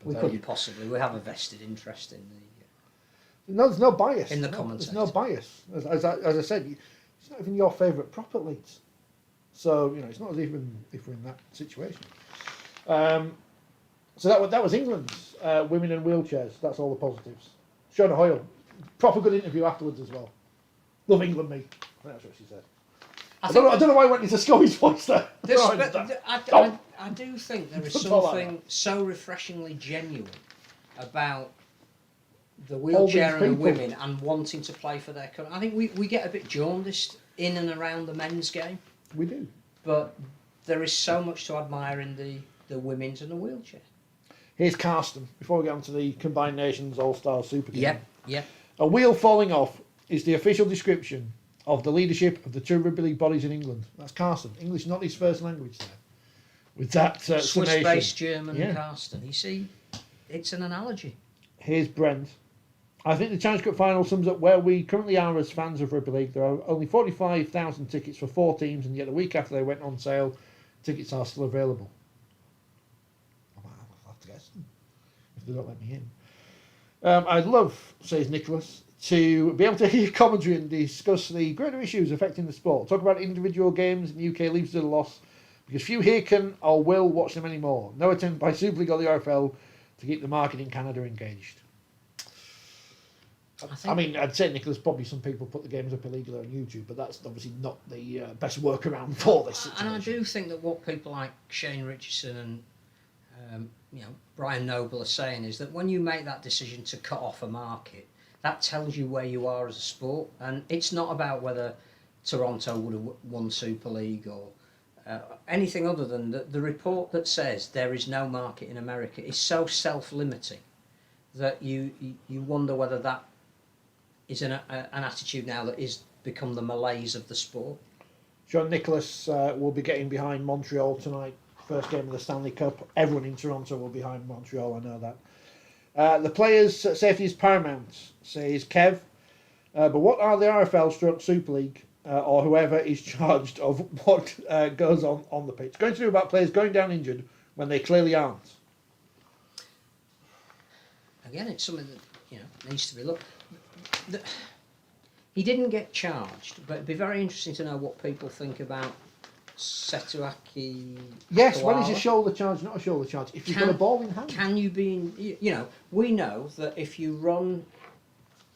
we couldn't possibly. We have a vested interest in the. No, there's no bias. In the commentator. There's no bias. As I said, it's not even your favourite prop at Leeds. So, it's not as even if we're in that situation. So that was England's women and wheelchairs. That's all the positives. Shaunni Hoyle, proper good interview afterwards as well. Love England, me. That's what she said. I don't know why I went into Scully's voice there. I do think there is something so refreshingly genuine about the wheelchair and the women and wanting to play for their country. I think we get a bit jaundiced in and around the men's game. We do. But there is so much to admire in the women's and the wheelchair. Here's Carsten, before we get on to the Combined Nations All-Star Super Game. Yeah. A wheel falling off is the official description of the leadership of the two rugby league bodies in England. That's Carsten. English not his first language there. With that Swiss-based German Carsten. You see, it's an analogy. Here's Brent. I think the Challenge Cup final sums up where we currently are as fans of rugby league. There are only 45,000 tickets for 4 teams, and yet a week after they went on sale, tickets are still available. I'll have to guess them if they don't let me in. I'd love, says Nicholas, to be able to hear commentary and discuss the greater issues affecting the sport. Talk about individual games in the UK leaves at a loss because few here can or will watch them anymore. No attempt by Super League or the RFL to keep the market in Canada engaged. I mean, I'd say, Nicholas, probably some people put the games up illegally on YouTube, but that's obviously not the best workaround for this situation. And I do think that what people like Shane Richardson and Brian Noble are saying is that when you make that decision to cut off a market, that tells you where you are as a sport, and it's not about whether Toronto would have won Super League or anything other than the report that says there is no market in America is so self-limiting that you wonder whether that is an attitude now that is become the malaise of the sport. John Nicholas will be getting behind Montreal tonight, first game of the Stanley Cup. Everyone in Toronto will be behind Montreal, I know that. The players' safety is paramount, says Kev. But what are the RFL / Super League or whoever is charged of what goes on the pitch going to do about players going down injured when they clearly aren't? Again, it's something that needs to be looked. He didn't get charged, but it'd be very interesting to know what people think about Setuaki. Yes, when is a shoulder charge not a shoulder charge? If you've got a ball in hand. Can you be we know that if you run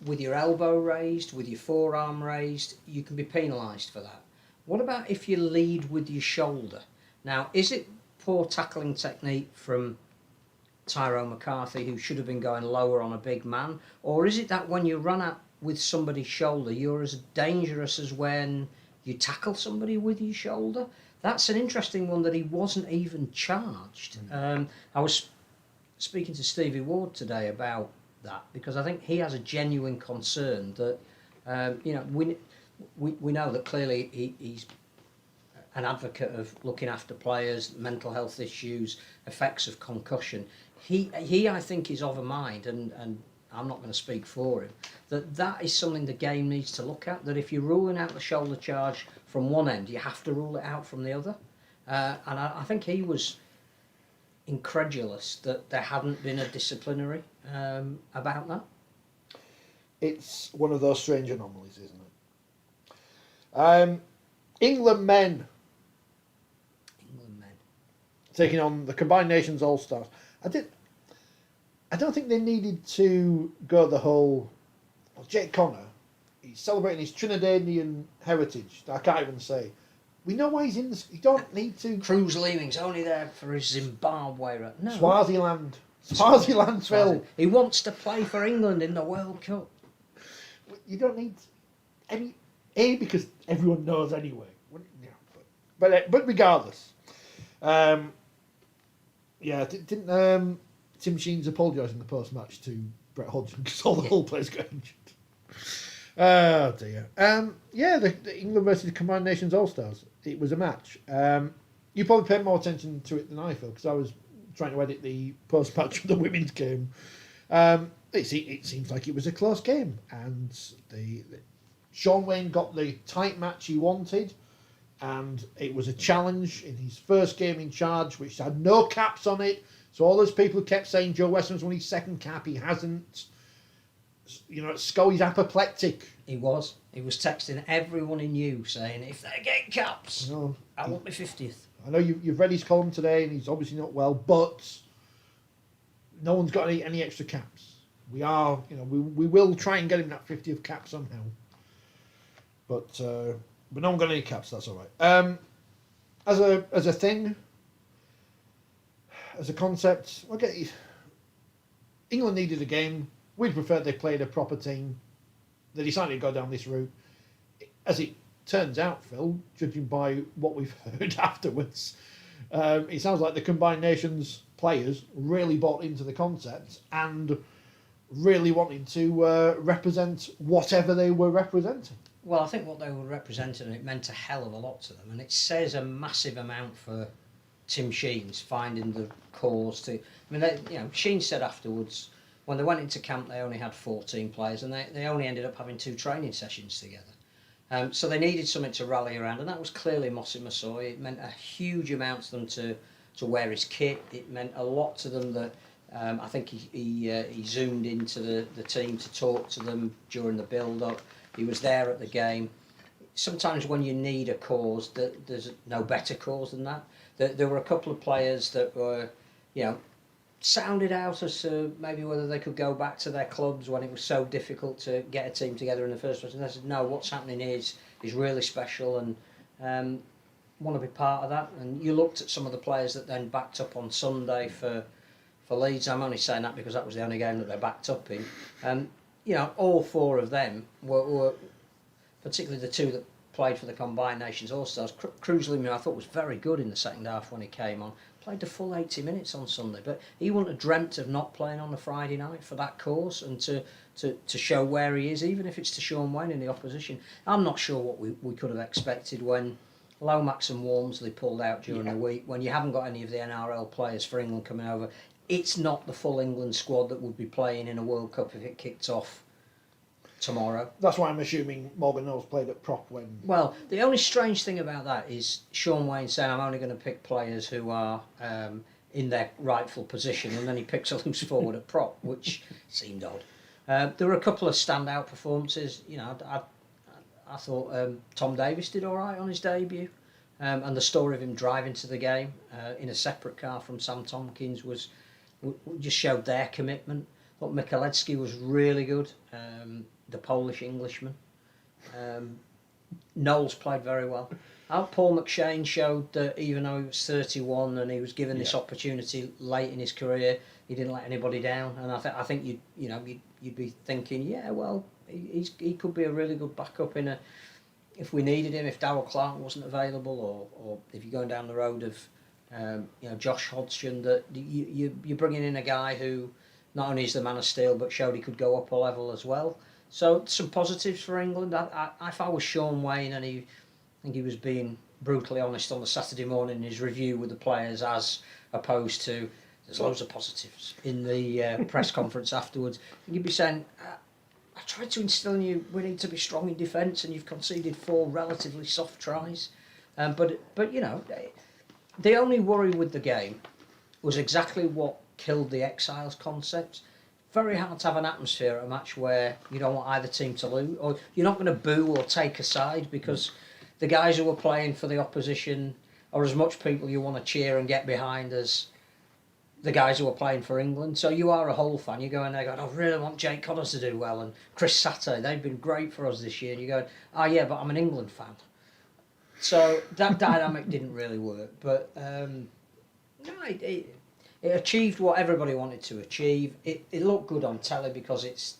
with your elbow raised, with your forearm raised, you can be penalised for that. What about if you lead with your shoulder? Now, is it poor tackling technique from Tyrone McCarthy, who should have been going lower on a big man? Or is it that when you run out with somebody's shoulder, you're as dangerous as when you tackle somebody with your shoulder? That's an interesting one that he wasn't even charged. I was speaking to Stevie Ward today about that because I think he has a genuine concern that, we know that clearly he's an advocate of looking after players, mental health issues, effects of concussion. He I think is of a mind, and I'm not going to speak for him, that is something the game needs to look at, that if you're ruling out the shoulder charge from one end, you have to rule it out from the other. And I think he was incredulous that there hadn't been a disciplinary about that. It's one of those strange anomalies, isn't it? England men taking on the Combined Nations All-Stars. I don't think they needed to go the whole... Well, Jake Connor, he's celebrating his Trinidadian heritage. I can't even say. We know why he's in this. You don't need to... Cruz Leeming's only there for his Zimbabwe... No. Swaziland, Phil. He wants to play for England in the World Cup. You don't need any... because everyone knows anyway. But regardless... didn't Tim Sheen's apologising in the post-match to Brett Hodgson because all the whole players got injured. Oh dear. The England versus the Combined Nations All-Stars. It was a match. You probably paid more attention to it than I, Phil, because I was trying to edit the post-match of the women's game. It seems like it was a close game, and Shaun Wane got the tight match he wanted, and it was a challenge in his first game in charge, which had no caps on it. So all those people who kept saying Joe Westman's won his second cap, he hasn't. You know, Scully's apoplectic. He was texting everyone he knew saying, if they get caps, I want my 50th. I know you've read his column today, and he's obviously not well, but no one's got any extra caps. We will try and get him that 50th cap somehow. But no one got any caps. That's all right. As a thing, as a concept, okay, England needed a game. We'd preferred they played a proper team. They decided to go down this route. As it turns out, Phil, judging by what we've heard afterwards, it sounds like the Combined Nations players really bought into the concept and really wanted to represent whatever they were representing. Well, I think what they were representing, it meant a hell of a lot to them, and it says a massive amount for Tim Sheen's finding the cause to. I mean, Sheen said afterwards, when they went into camp, they only had 14 players, and they only ended up having 2 training sessions together. So they needed something to rally around, and that was clearly Mossy Massoy. It meant a huge amount to them to wear his kit. It meant a lot to them that I think he zoomed into the team to talk to them during the build-up. He was there at the game. Sometimes when you need a cause, there's no better cause than that. There were a couple of players that were, sounded out as to maybe whether they could go back to their clubs when it was so difficult to get a team together in the first place. And they said, no, what's happening is really special, and want to be part of that. And you looked at some of the players that then backed up on Sunday for Leeds. I'm only saying that because that was the only game that they backed up in. All 4 of them were particularly the 2 that played for the Combined Nations All-Stars. Cruisley, I thought, was very good in the second half when he came on. Played the full 80 minutes on Sunday, but he wouldn't have dreamt of not playing on the Friday night for that cause and to show where he is, even if it's to Shaun Wane in the opposition. I'm not sure what we could have expected when Lomax and Walmsley pulled out during the week, when you haven't got any of the NRL players for England coming over. It's not the full England squad that would be playing in a World Cup if it kicked off tomorrow. That's why I'm assuming Morgan Knowles played at prop when... Well, the only strange thing about that is Shaun Wane saying, I'm only going to pick players who are in their rightful position, and then he picks a loose forward at prop, which seemed odd. There were a couple of standout performances. I thought Tom Davies did all right on his debut, and the story of him driving to the game in a separate car from Sam Tompkins just showed their commitment. I thought Michalewski was really good, the Polish Englishman. Knowles played very well. Paul McShane showed that even though he was 31 and he was given this opportunity late in his career, he didn't let anybody down. And I think you'd be thinking, he could be a really good backup if we needed him, if Darrell Clark wasn't available, or if you're going down the road of Josh Hodgson, that you're bringing in a guy who not only is the man of steel but showed he could go up a level as well. So some positives for England. If I was Shaun Wane, and I think he was being brutally honest on the Saturday morning in his review with the players, as opposed to there's loads of positives in the press conference afterwards. You'd be saying, I tried to instill in you we need to be strong in defence, and you've conceded 4 relatively soft tries. But the only worry with the game was exactly what killed the Exiles concept. Very hard to have an atmosphere at a match where you don't want either team to lose, or you're not going to boo or take a side, because the guys who are playing for the opposition are as much people you want to cheer and get behind as the guys who are playing for England. So you are a Hull fan. You go in there going, I really want Jake Connors to do well, and Chris Satter, they've been great for us this year. And you go, oh yeah, but I'm an England fan. So that dynamic didn't really work. But it achieved what everybody wanted to achieve. It looked good on telly because it's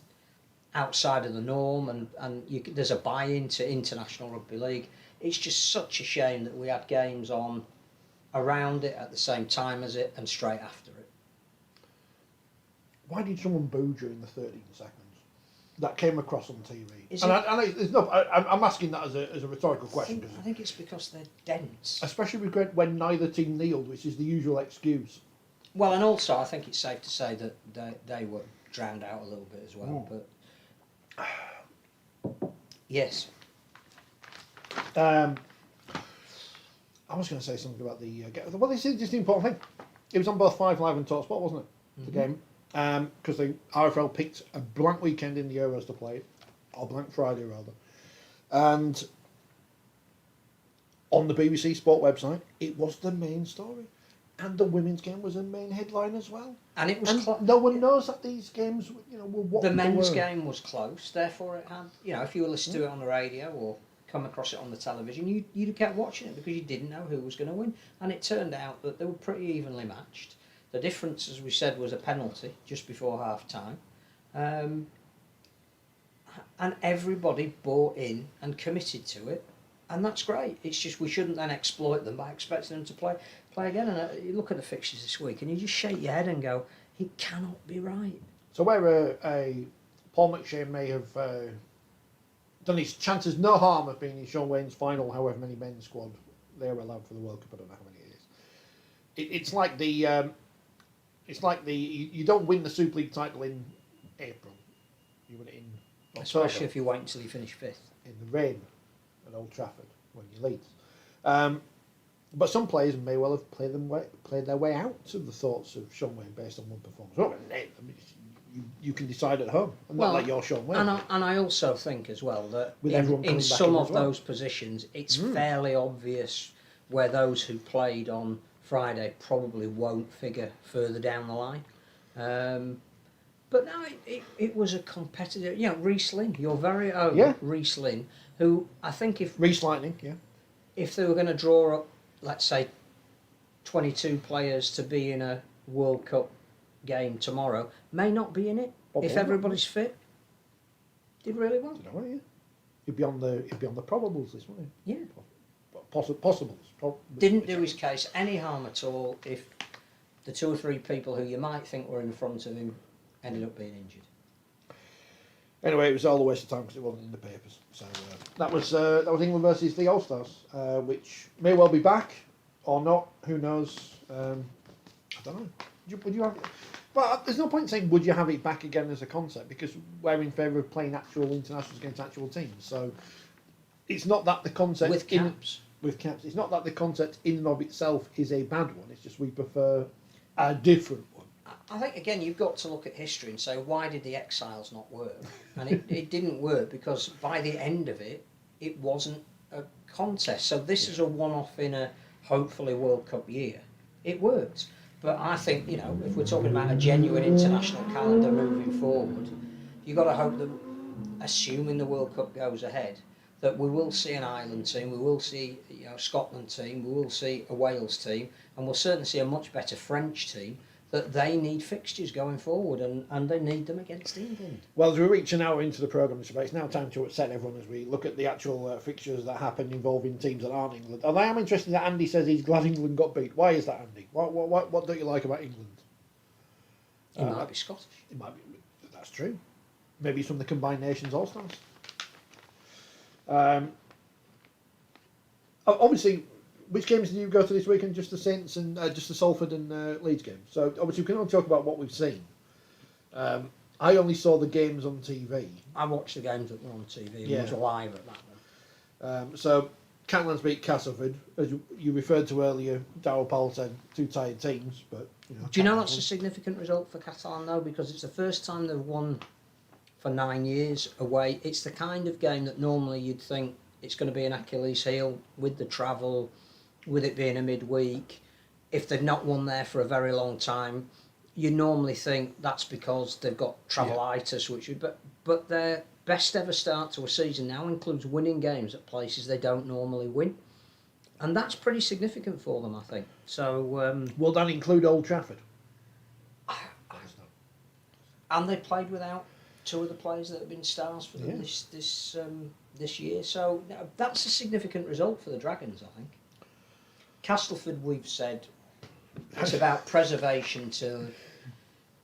outside of the norm, and there's a buy-in to International Rugby League. It's just such a shame that we had games on around it at the same time as it and straight after it. why did someone boo during the 13 seconds? That came across on TV. I'm asking that as a rhetorical question. I think it's because they're dense. Especially when neither team kneeled, which is the usual excuse. Well, and also I think it's safe to say that they were drowned out a little bit as well. But yes. I was going to say something about the... well, this is just the important thing. It was on both 5 Live and TalkSport, wasn't it? The game. Because the RFL picked a blank weekend in the Euros to play it, or blank Friday rather, and on the BBC Sport website it was the main story, and the women's game was a main headline as well. And it was no one knows that these games, were what the men's game was close. Therefore, it had, if you were listening to it on the radio or come across it on the television, you'd have kept watching it because you didn't know who was going to win, and it turned out that they were pretty evenly matched. The difference, as we said, was a penalty just before half time. And everybody bought in and committed to it. And that's great. It's just we shouldn't then exploit them by expecting them to play again. And you look at the fixtures this week and you just shake your head and go, it cannot be right. So where Paul McShane may have done his chances no harm of being in Sean Wayne's final, however many men's squad they are allowed for the World Cup, I don't know how many it is. It's like the... you don't win the Super League title in April. You win it in October. Especially if you wait until you finish 5th. In the rain at Old Trafford when you lead. But some players may well have played their way out of the thoughts of Sean Wayne based on one performance. Well, you can decide at home, and not like you're Sean Wayne. And I also think as well that in some of those positions, it's fairly obvious where those who played on Friday probably won't figure further down the line. But no, it was a competitive... Reece Lynn, your very own Reece Lynn, who I think if... Reece Lightning, if they were going to draw up, let's say, 22 players to be in a World Cup game tomorrow, may not be in it if everybody's fit. Did really well. He'd be on the probables this morning. Yeah. Possibles. Didn't do his case any harm at all if the 2 or 3 people who you might think were in front of him ended up being injured. Anyway, it was all a waste of time because it wasn't in the papers. So that was England versus the All-Stars, which may well be back or not. Who knows? I don't know. Would you have it? But there's no point in saying would you have it back again as a concept, because we're in favour of playing actual internationals against actual teams. So it's not that the concept with caps. It's not that the concept in and of itself is a bad one. It's just we prefer a different one. I think again you've got to look at history and say, why did the Exiles not work? And it didn't work because by the end of it, it wasn't a contest. So this is a one-off in a hopefully World Cup year. It worked. But I think, if we're talking about a genuine international calendar moving forward, you've got to hope that, assuming the World Cup goes ahead, that we will see an Ireland team, we will see a Scotland team, we will see a Wales team, and we'll certainly see a much better French team, that they need fixtures going forward, and they need them against England. Well, as we reach an hour into the programme, it's now time to upset everyone as we look at the actual fixtures that happen involving teams that aren't England. And I am interested that Andy says he's glad England got beat. Why is that, Andy? What don't you like about England? He might be Scottish. It might be. That's true. Maybe it's from the Combined Nations All-Stars. Obviously, which games did you go to this weekend? Just the Saints and just the Salford and Leeds games. So obviously we can only talk about what we've seen. I only saw the games on TV. I watched the games that were on TV and was live at that one. So Catalans beat Castleford, as you referred to earlier. Darryl Powell said 2 tired teams, but do you know that's a significant result for Catalan though, because it's the first time they've won for 9 years away. It's the kind of game that normally you'd think it's going to be an Achilles heel with the travel, with it being a midweek. If they've not won there for a very long time, you normally think that's because they've got travelitis, but their best ever start to a season now includes winning games at places they don't normally win, and that's pretty significant for them, I think. So will that include Old Trafford? And they played without 2 of the players that have been stars for them this year, so that's a significant result for the Dragons, I think. Castleford, we've said, it's about preservation to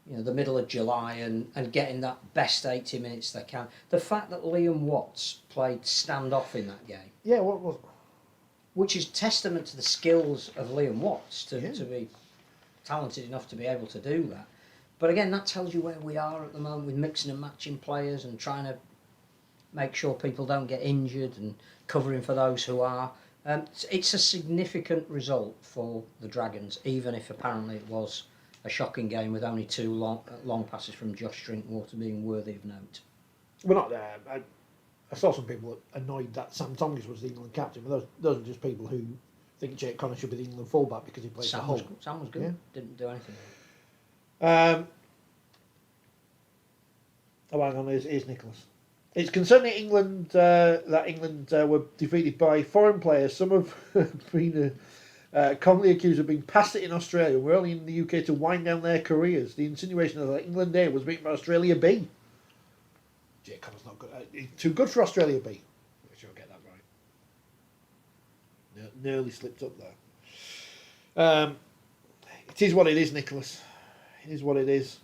the middle of July and getting that best 80 minutes they can. The fact that Liam Watts played standoff in that game. Yeah, what was? Which is testament to the skills of Liam Watts to Yeah. be talented enough to be able to do that. But again, that tells you where we are at the moment with mixing and matching players and trying to make sure people don't get injured and covering for those who are. It's a significant result for the Dragons, even if apparently it was a shocking game with only 2 long passes from Josh Drinkwater being worthy of note. We're not there. I saw some people annoyed that Sam Tompkins was the England captain, but those are just people who think Jake Connor should be the England fullback because he plays for Hull. Sam was good. Yeah. Didn't do anything. Hang on, here's Nicholas. It's concerning England that England were defeated by foreign players. Some have been commonly accused of being past it in Australia. We're only in the UK to wind down their careers. The insinuation of that England A was beaten by Australia B. Jake Connor's not good. He's too good for Australia B. I'm sure I'll get that right. Nearly slipped up there. It is what it is, Nicholas. It is what it is.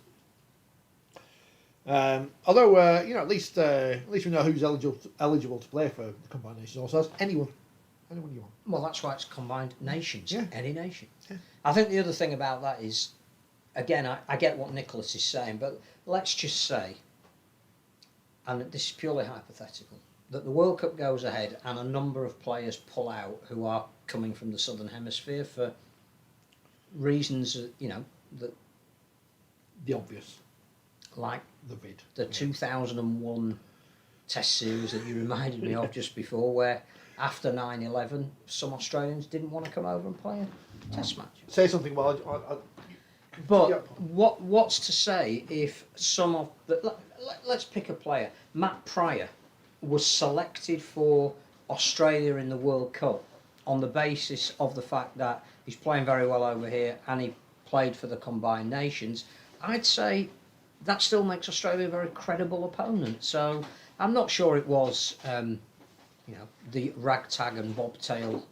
Although at least we know who's eligible to play for the Combined Nations. Also, that's anyone you want. Well, that's why it's Combined Nations. Yeah. Any nation. Yeah. I think the other thing about that is, again, I get what Nicholas is saying, but let's just say, and this is purely hypothetical, that the World Cup goes ahead and a number of players pull out who are coming from the Southern Hemisphere for reasons, that The obvious. like The vid. the 2001 Test series that you reminded me of just before, where after 9/11 some Australians didn't want to come over and play a Test match. Say something while I But yeah. what's to say if some of the... Let's pick a player. Matt Pryor was selected for Australia in the World Cup on the basis of the fact that he's playing very well over here and he played for the Combined Nations. I'd say that still makes Australia a very credible opponent. So I'm not sure it was, the ragtag and bobtail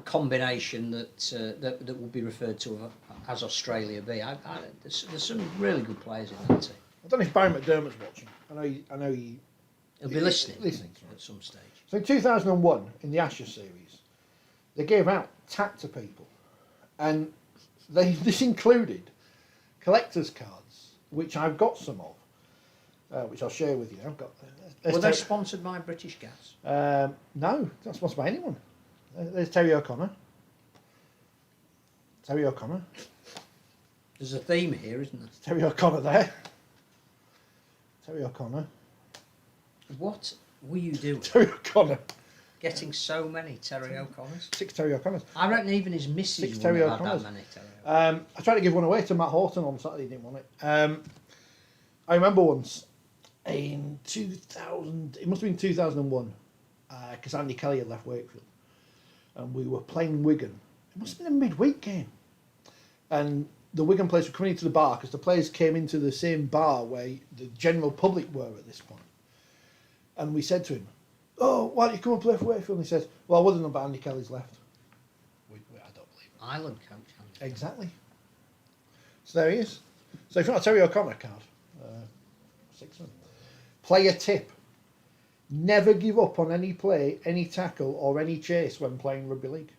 combination that would be referred to as Australia B. There's some really good players in that team. I don't know if Barry McDermott's watching. I know he. He'll be listening right. at some stage. So in 2001, in the Ashes series, they gave out tat to people, and this included collector's cards, which I've got some of, which I'll share with you. I've got. Were they sponsored by British Gas? No, not sponsored by anyone. There's Terry O'Connor. Terry O'Connor. There's a theme here, isn't there? Terry O'Connor there. Terry O'Connor. What were you doing? Terry O'Connor. Getting so many Terry O'Connors? 6 Terry O'Connors. I reckon even his missus 6 wouldn't Terry have had O'Connors. that many Terry O'Connors. I tried to give one away to Matt Horton on Saturday, he didn't want it. I remember once in 2000, it must have been 2001, because Andy Kelly had left Wakefield, and we were playing Wigan. It must have been a midweek game. And the Wigan players were coming into the bar because the players came into the same bar where the general public were at this point. And we said to him, "Oh, why don't you come and play for Wakefield?" And he says, "Well, I wouldn't know, but Andy Kelly's left." I don't believe it. Island coach. Exactly. So there he is. So if you want a Terry O'Connor card, 6 of them. Player tip. Never give up on any play, any tackle or any chase when playing rugby league.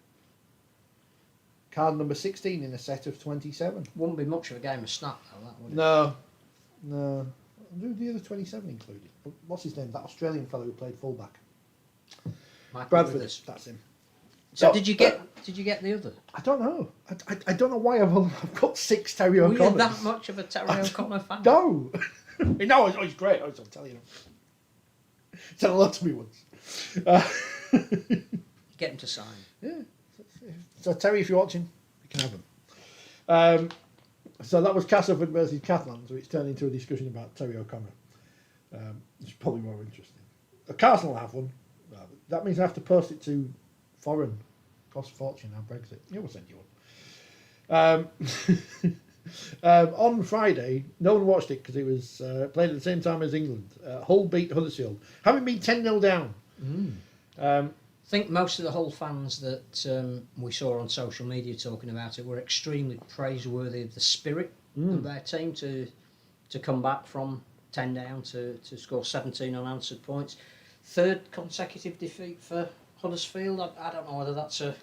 Card number 16 in a set of 27. Wouldn't be much of a game of snap though, that would it? No. Who the other 27 included? What's his name? That Australian fellow who played fullback. Michael Bradford. Withers. That's him. So did you get the other? I don't know. I don't know why I've got 6 Terry Were O'Connors. you that much of a Terry O'Connor fan? No. No, he's great. I'm telling you. He said a lot to me once. Get him to sign. Yeah. So Terry, if you're watching, you can have him. So that was Castleford versus Cathlands, which turned into a discussion about Terry O'Connor. Which is probably more interesting. Castle will have one. That means I have to post it to foreign. Cost a fortune now, Brexit. Yeah, we'll send you one. On Friday, no one watched it because it was played at the same time as England. Hull beat Huddersfield, having been 10-0 down. think most of the Hull fans that we saw on social media talking about it were extremely praiseworthy of the spirit of their team to come back from 10 down to score 17 unanswered points. Third consecutive defeat for Huddersfield. I don't know whether that's a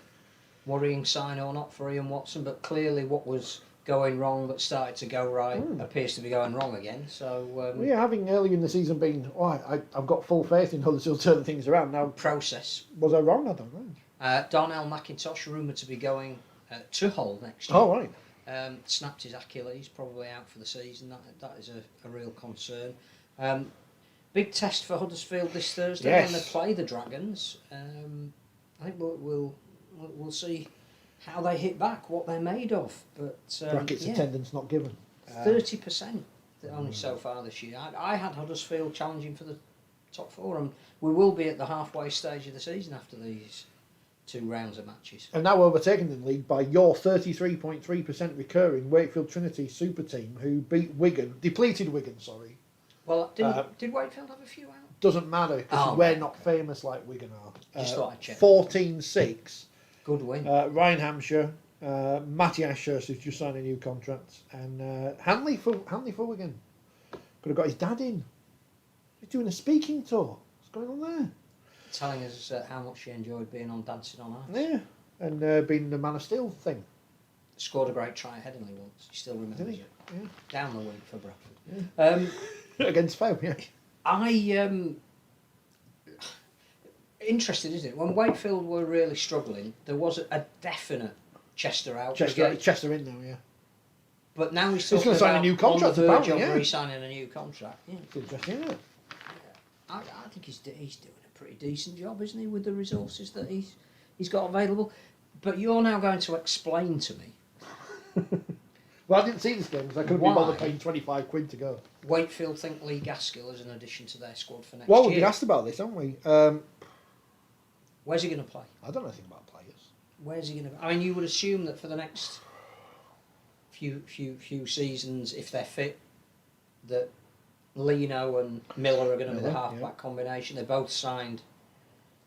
worrying sign or not for Ian Watson, but clearly what was going wrong that started to go right appears to be going wrong again. So having earlier in the season been, I've got full faith in Huddersfield turning things around now. Process. Was I wrong? I don't know. Darnell McIntosh rumoured to be going to Hull next year. Oh right. Snapped his Achilles, probably out for the season. That is a real concern. Big test for Huddersfield this Thursday when they play the Dragons. I think we'll see how they hit back, what they're made of. But brackets attendance not given. 30% only so far this year. I had Huddersfield challenging for the top four, and we will be at the halfway stage of the season after these 2 rounds of matches. And now overtaken in the league by your 33.3% recurring Wakefield Trinity super team, who beat Wigan, depleted Wigan, sorry. Well, did Wakefield have a few out? Doesn't matter, because we're not famous like Wigan are. Just thought I'd check. 14-6. Good win. Ryan Hampshire, Matty Ashurst, who's just signed a new contract, and Hanley for Wigan. Could have got his dad in. He's doing a speaking tour. What's going on there? Telling us how much she enjoyed being on Dancing on Ice. Yeah, and being the Man of Steel thing. Scored a great try at Headingley once. He still remembers it. Yeah. Down the wing for Bradford. Yeah. Against Foe, yeah. Interested, isn't it? When Wakefield were really struggling, there was a definite Chester out. Chester in now, yeah. But now he's talking going to sign a new contract, on the verge apparently, of re-signing a new contract. Yeah. It's interesting, isn't it? I think he's doing a pretty decent job, isn't he, with the resources that he's got available. But you're now going to explain to me. Well, I didn't see this game because I couldn't be bothered paying £25 to go. Wakefield think Leigh Gaskell is an addition to their squad for next year. year. Well, we've been asked about this, haven't we? Where's he going to play? I don't know anything about players. Where's he going to? I mean, you would assume that for the next few seasons, if they're fit, that Lino and Miller are going to be the half-back combination. They both signed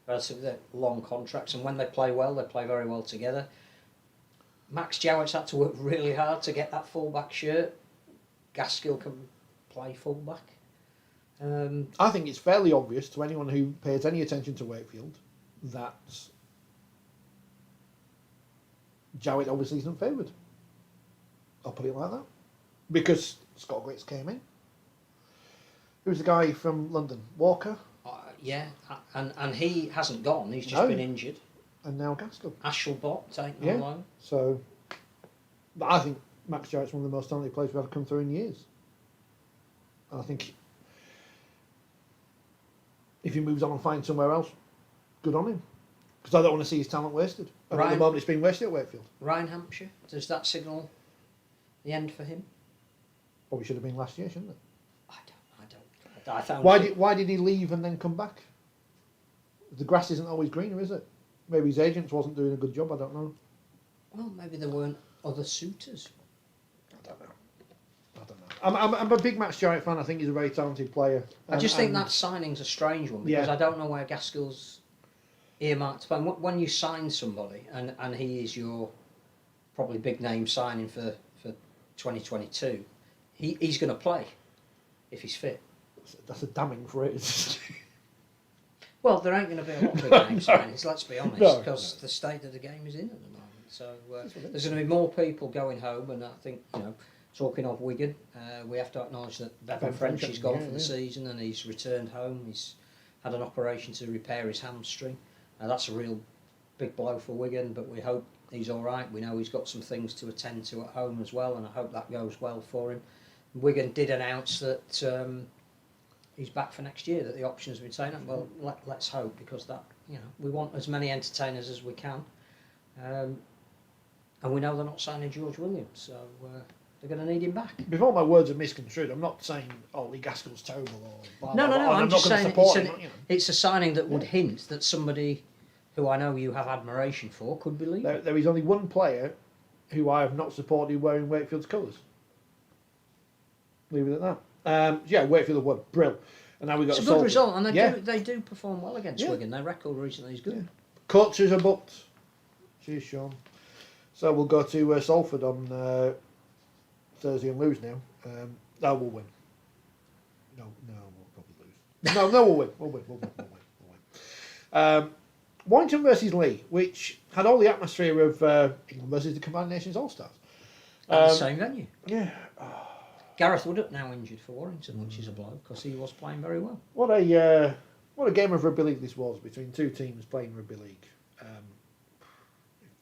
relatively long contracts, and when they play well, they play very well together. Max Jowett's had to work really hard to get that full-back shirt. Gaskell can play full-back. I think it's fairly obvious to anyone who pays any attention to Wakefield that Jowett obviously isn't favoured. I'll put it like that. Because Scott Grits came in. Who's the guy from London? Walker? And he hasn't gone. He's just been injured. And now Gaskell. Ashelbot taken on loan. So, but I think Max Jarrett's one of the most talented players we've had come through in years. And I think if he moves on and finds somewhere else, good on him. Because I don't want to see his talent wasted. And at the moment it's been wasted at Wakefield. Ryan Hampshire, does that signal the end for him? Probably should have been last year, shouldn't it? I found why did he leave and then come back? The grass isn't always greener, is it? Maybe his agents wasn't doing a good job, I don't know. Well, maybe there weren't other suitors. I don't know. I'm a big Max Jarrett fan. I think he's a very talented player. I just think that signing's a strange one because I don't know where Gaskell's earmarked to play. When you sign somebody and he is your probably big name signing for 2022, he's going to play if he's fit. That's a damning phrase. Well, there ain't going to be a lot of big name signings, let's be honest, because the state of the game is in at the moment. So there's going to be more people going home, and I think, talking of Wigan, we have to acknowledge that Bevan French is gone for the season and he's returned home. He's had an operation to repair his hamstring. That's a real big blow for Wigan, but we hope he's all right. We know he's got some things to attend to at home as well, and I hope that goes well for him. Wigan did announce that he's back for next year, that the option has been taken. Well, let's hope, because that we want as many entertainers as we can, and we know they're not signing George Williams, so they're going to need him back. Before my words are misconstrued, I'm not saying Lee Gaskell's terrible or blah, no. blah, blah. I'm just saying it's a signing that would Yeah. hint that somebody who I know you have admiration for could be leaving. There is only one player who I have not supported wearing Wakefield's colours. Leave it at that. Wakefield have won. Brill. And now we got it's a good result, and they Yeah. do perform well against Yeah. Wigan. Their record recently is good. Coaches are booked. Cheers, Sean. So we'll go to Salford on Thursday and lose now. No, we'll win. No, we'll probably lose. No, we'll win. We'll win. Warrington versus Leigh, which had all the atmosphere of England versus the Combined Nations All-Stars. At the same venue. Yeah. Gareth Woodop now injured for Warrington, which is a blow because he was playing very well. What a game of rugby league this was between two teams playing rugby league.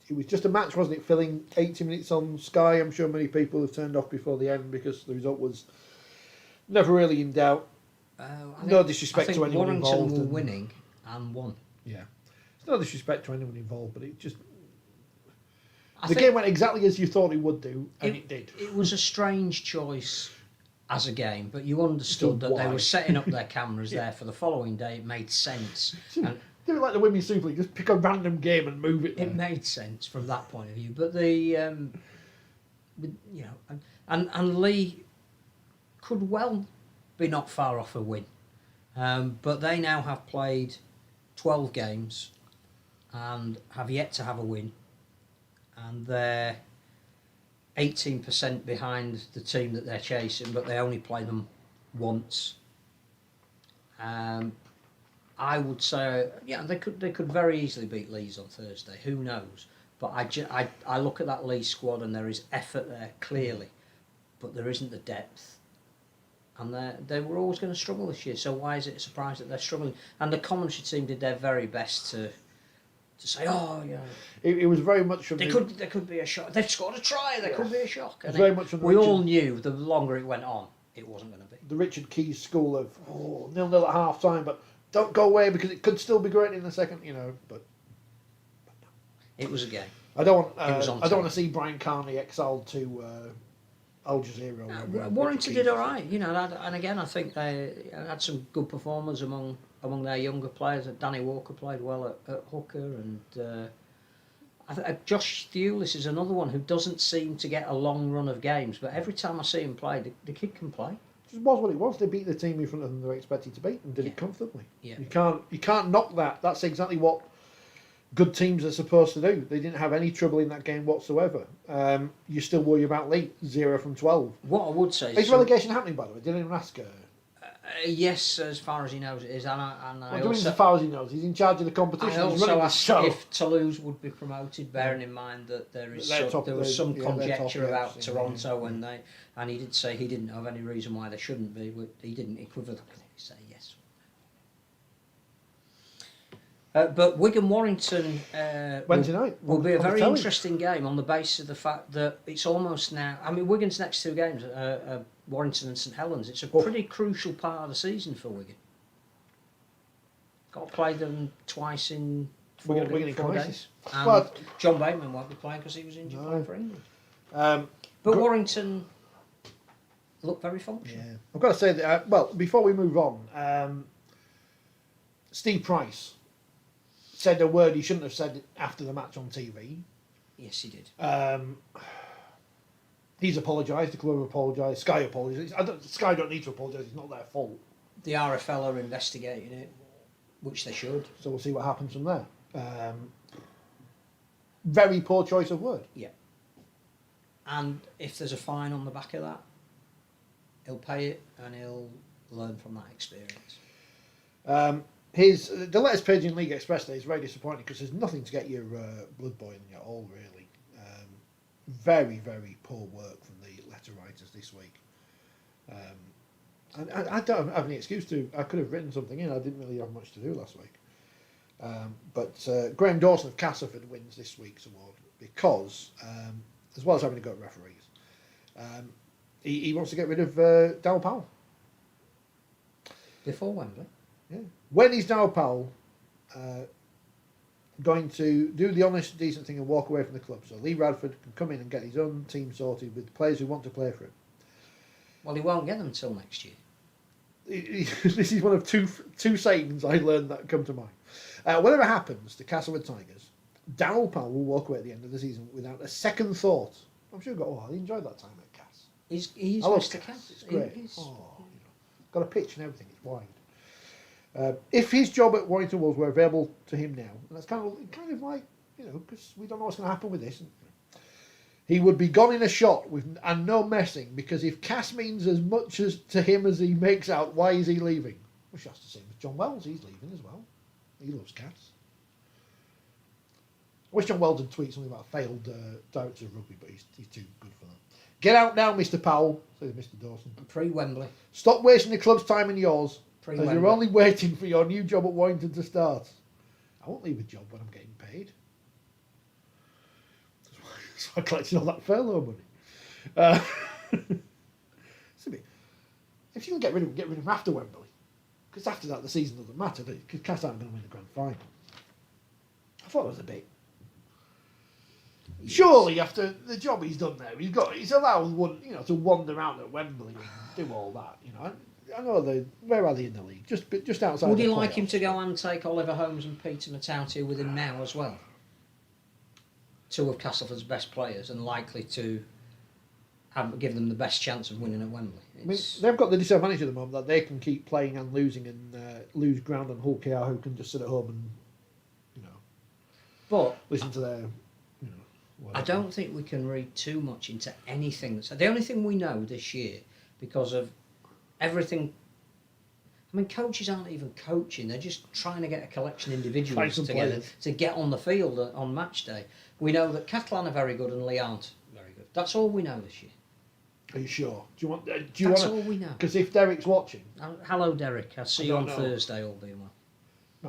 It was just a match, wasn't it? Filling 80 minutes on Sky. I'm sure many people have turned off before the end because the result was never really in doubt. No disrespect to anyone Warrington involved. Warrington were winning and won. Yeah. It's no disrespect to anyone involved, but it just... The game went exactly as you thought it would do, and it did. It was a strange choice as a game, but you understood that they were setting up their cameras there for the following day. It made sense. And do it like the Women's Super League, just pick a random game and move it there. It made sense from that point of view. But the, and Leigh could well be not far off a win. But they now have played 12 games and have yet to have a win. And they're 18% behind the team that they're chasing, but they only play them once. I would say, they could very easily beat Leeds on Thursday. Who knows? But I look at that Leeds squad and there is effort there clearly, but there isn't the depth. And they were always going to struggle this year. So why is it a surprise that they're struggling? And the commentary team did their very best to say, it was very much from there could be a shock. They've scored a try. There could be a shock. And very much from we all knew the longer it went on, it wasn't going to be. The Richard Keys school of 0-0 at half time, but don't go away because it could still be great in the second, But no. It was a game. I don't want to see Brian Carney exiled to Al Jazeera. Warrington did all right, and again I think they had some good performers among their younger players. Danny Walker played well at hooker, and Josh Thewlis is another one who doesn't seem to get a long run of games, but every time I see him play, the kid can play. It was what it was. They beat the team in front of them they were expected to beat and did it comfortably. Yeah. You can't knock that. That's exactly what good teams are supposed to do. They didn't have any trouble in that game whatsoever. You still worry about Leigh, 0 from 12. What I would say is relegation happening, by the way? Did anyone ask her? Yes, as far as he knows it is. As far as he knows, he's in charge of the competition. I also asked if Toulouse would be promoted, bearing in mind that there was some conjecture about Toronto, and he did say he didn't have any reason why they shouldn't be. He didn't equivocally say yes. But Wigan Warrington Wednesday night will be a very interesting game on the basis of the fact that it's almost now. I mean, Wigan's next two games are Warrington and St Helens. It's a pretty crucial part of the season for Wigan. Got to play them twice in 4 days. And John Bateman won't be playing because he was injured playing for England. But Warrington look very functional. Yeah, I've got to say that. Before we move on, Steve Price said a word he shouldn't have said after the match on TV. Yes, he did. He's apologised, the club apologised, Sky apologised. Sky don't need to apologise, it's not their fault. The RFL are investigating it, which they should. So we'll see what happens from there. Very poor choice of word. Yeah. And if there's a fine on the back of that, he'll pay it and he'll learn from that experience. The letters page in League Express Day is very disappointing because there's nothing to get your blood boiling at all, really. Very, very poor work from the letter writers this week. And I don't have any excuse to. I could have written something in. I didn't really have much to do last week. But Graham Dawson of Castleford wins this week's award because, as well as having a go at referees, he wants to get rid of Darryl Powell. Before Wembley? Yeah. When is Darryl Powell going to do the honest, decent thing and walk away from the club so Lee Radford can come in and get his own team sorted with players who want to play for him? Well, he won't get them until next year. This is one of two sayings I learned that come to mind. Whatever happens to Castleford Tigers, Darryl Powell will walk away at the end of the season without a second thought. I'm sure he enjoyed that time at Cass. He's Mr. Cass. It's great. Got a pitch and everything. It's wide. If his job at Warrington Wolves were available to him now, and that's kind of like, because we don't know what's going to happen with this, he would be gone in a shot and no messing, because if Cass means as much as to him as he makes out, why is he leaving? Which that's the same with John Wells. He's leaving as well. He loves Cass. I wish John Wells had tweeted something about a failed director of rugby, but he's too good for that. Get out now, Mr. Powell, says Mr. Dawson. Pre-Wembley. Stop wasting the club's time and yours, as Pre-Wembley. you're only waiting for your new job at Warrington to start. I won't leave a job when I'm getting paid. So I collected all that furlough money. If you can get rid of him after Wembley, because after that the season doesn't matter, because Cass aren't going to win the grand final. I thought it was a bit. Surely after the job he's done there, he's allowed to wander around at Wembley and do all that. I know where are they in the league? Just outside. Would you like him to go and take Oliver Holmes and Peter Matautia with him now as well? Two of Castleford's best players and likely to give them the best chance of winning at Wembley. They've got the disadvantage at the moment that they can keep playing and losing and lose ground on Hull KR, who can just sit at home and but listen to their. I don't think we can read too much into anything. So the only thing we know this year, because of everything. I mean, coaches aren't even coaching; they're just trying to get a collection of individuals together to get on the field on match day. We know that Catalan are very good and Leigh aren't very good. That's all we know this year. Are you sure? Do you want? That's all we know. Because if Derek's watching, hello, Derek. I'll see you on Thursday. All being well.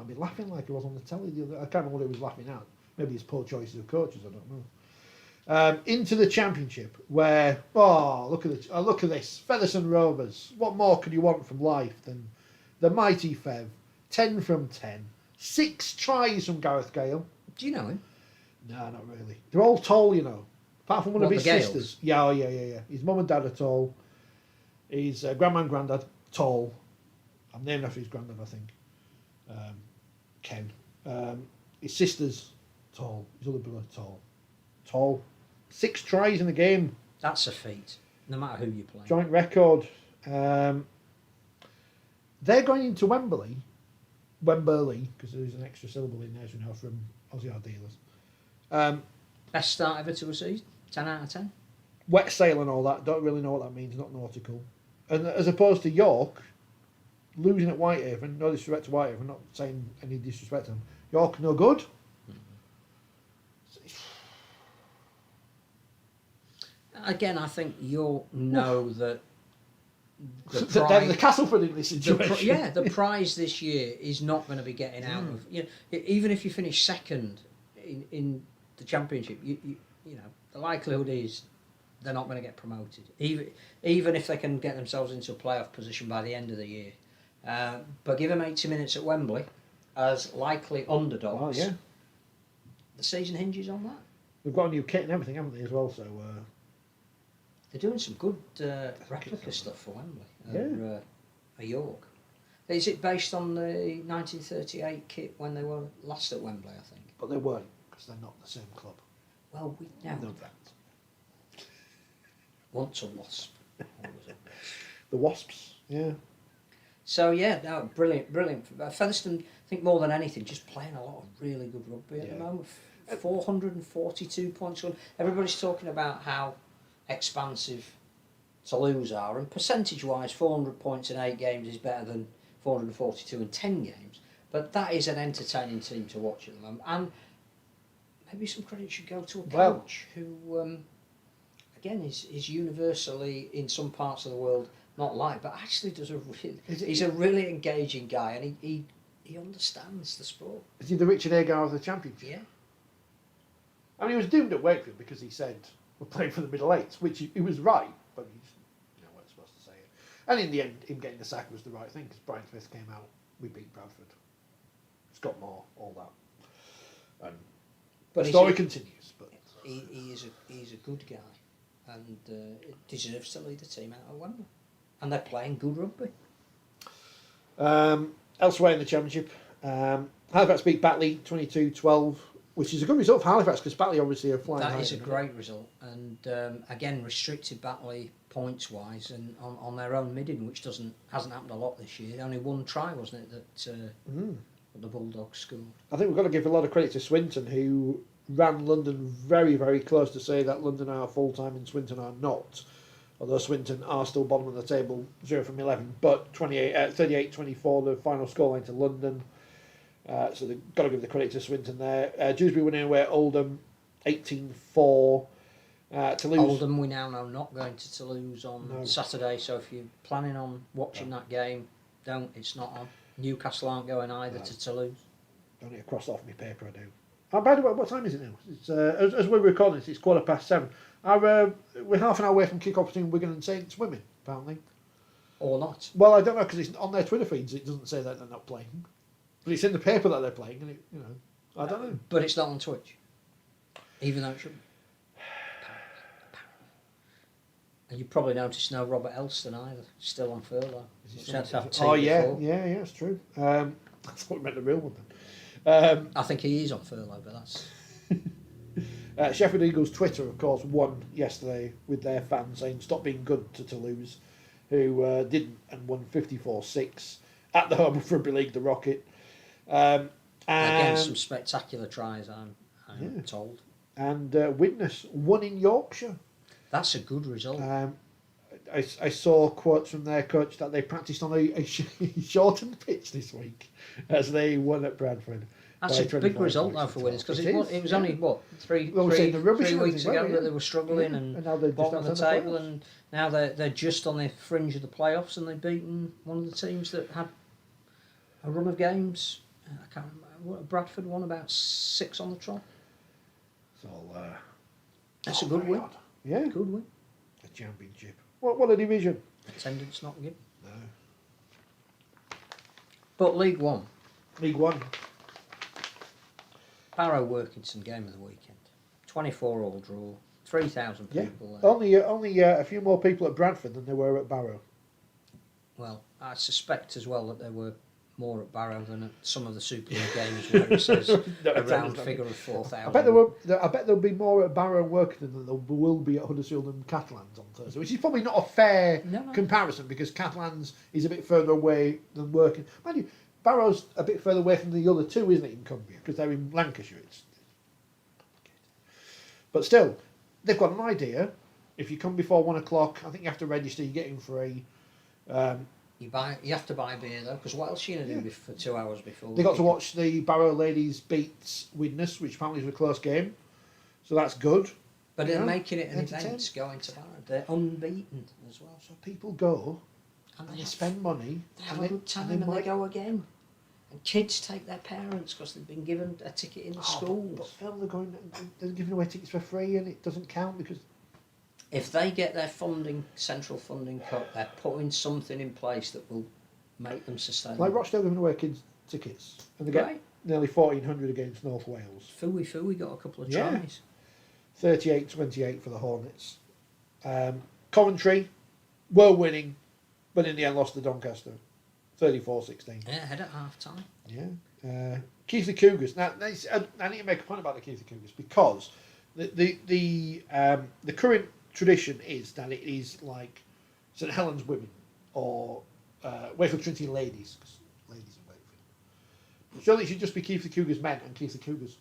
I'd be laughing like he was on the telly the other. I can't remember what he was laughing at. Maybe his poor choices of coaches. I don't know. Into the Championship, where look at this Featherstone Rovers. What more could you want from life than the mighty Fev? 10 from 10, 6 tries from Gareth Gale. Do you know him? No, not really. They're all tall, apart from one of his the Gales? sisters. Yeah. His mum and dad are tall. His grandma and granddad tall. I'm named after his granddad, I think. Ken. His sister's tall. His other brother tall. 6 tries in the game. That's a feat, no matter who you play. Joint record. They're going into Wembley, because there's an extra syllable in there, as we know from Aussie Art Dealers. Best start ever to a season? 10 out of 10? Wet sail and all that, don't really know what that means, not nautical. And as opposed to York, losing at Whitehaven, no disrespect to Whitehaven, not saying any disrespect to them, York no good. Again, I think you'll know that the Castleford in this situation. The prize this year is not going to be getting out of. Even if you finish second in the Championship, you know the likelihood is they're not going to get promoted. Even if they can get themselves into a playoff position by the end of the year, but give them 80 minutes at Wembley as likely underdogs. Oh yeah. The season hinges on that. We've got a new kit and everything, haven't they, as well? So they're doing some good replica stuff for Wembley. At York. Is it based on the 1938 kit when they were last at Wembley? I think. But they weren't, because they're not the same club. Well, we know that. Once a Wasp. The Wasps, yeah. So yeah, no, brilliant. Featherstone, I think more than anything, just playing a lot of really good rugby at the moment. 442 points. Everybody's talking about how expansive Toulouse are, and percentage-wise, 400 points in 8 games is better than 442 in 10 games. But that is an entertaining team to watch at the moment, and maybe some credit should go to a coach who, again, is universally in some parts of the world not liked, but actually does he's a really engaging guy, and he understands the sport. Is he the Richard Agar of the Championship? Yeah. I mean, he was doomed at Wakefield because he said we're playing for the middle eights, which he was right, but he just wasn't supposed to say it. And in the end, him getting the sack was the right thing, because Brian Smith came out, we beat Bradford. Scott Moore, all that. And but the story continues. But he's a good guy, and deserves to lead the team out of Wembley. And they're playing good rugby. Elsewhere in the Championship, Halifax beat Batley 22-12, which is a good result for Halifax, because Batley obviously are flying high. That is a great result, and again restricted Batley points wise and on their own midding, which hasn't happened a lot this year. Only one try, wasn't it, that the Bulldogs scored. I think we've got to give a lot of credit to Swinton, who ran London very, very close to say that London are full-time and Swinton are not. Although Swinton are still bottom of the table, 0 from 11. But 38-24, the final scoreline to London. So they've got to give the credit to Swinton there. Dewsbury winning away at Oldham, 18-4. Toulouse. Oldham, we now know, not going to Toulouse on Saturday, so if you're planning on watching that game, don't. It's not on. Newcastle aren't going either to Toulouse. Don't need to cross off my paper, I do. Oh, by the way, what time is it now? It's as we're recording this, it's 7:15. We're half an hour away from kick-off between Wigan and Saints women, apparently. Or not. Well, I don't know, because it's on their Twitter feeds. It doesn't say that they're not playing, but it's in the paper that they're playing, and I don't know. But it's not on Twitch, even though it should. And you probably noticed no Robert Elston either, still on furlough. It's true. That's what meant the real one then. I think he is on furlough, but that's... Sheffield Eagles Twitter, of course, won yesterday with their fans saying stop being good to Toulouse, who didn't and won 54-6 at the home of Rugby League, the Rocket. Again, some spectacular tries, I'm told. And Widnes won in Yorkshire. That's a good result. I saw quotes from their coach that they practised on a shortened pitch this week as they won at Bradford. That's a big result though for Winners, because it was only three weeks ago that they were struggling and now they're bottom of the table, and now they're just on the fringe of the playoffs, and they've beaten one of the teams that had a run of games. I can't remember. Bradford won about 6 on the trot. That's a good win. God. Yeah, good win. A championship. What a division. Attendance not good. No. But League One. League One. Barrow Workington game of the weekend. 24-all draw. 3,000 people there. Only a few more people at Bradford than there were at Barrow. Well, I suspect as well that there were more at Barrow than at some of the Super League games where it says a round figure of 4,000. I bet there'll be more at Barrow and Workington than there will be at Huddersfield and Catalans on Thursday, which is probably not a fair comparison, because Catalans is a bit further away than Workington. Mind you, Barrow's a bit further away from the other two, isn't it, in Cumbria, because they're in Lancashire. It's complicated. But still, they've got an idea. If you come before 1 o'clock, I think you have to register. You get in free. You have to buy beer though, because what else are you going to do for 2 hours before? They got to watch the Barrow ladies beat Widnes, which apparently is a close game, so that's good. But they're making it an event, going to Barrow. They're unbeaten as well. So people go and they spend money. They have a good time and they go again. And kids take their parents because they've been given a ticket in the schools. But Phil, they're giving away tickets for free, and it doesn't count because. If they get their central funding cut, they're putting something in place that will make them sustainable. Like Rochdale giving away kids tickets, and they get nearly 1,400 against North Wales. Fooey got a couple of tries. 38-28 for the Hornets. Coventry were winning, but in the end lost to Doncaster, 34-16. Yeah, ahead at half time. Yeah. Keithley Cougars. Now, I need to make a point about the Keithley Cougars, because the current tradition is that it is like St Helens women or Wakefield Trinity ladies, because ladies in Wakefield. Surely it should just be Keithley Cougars men and Keithley Cougars.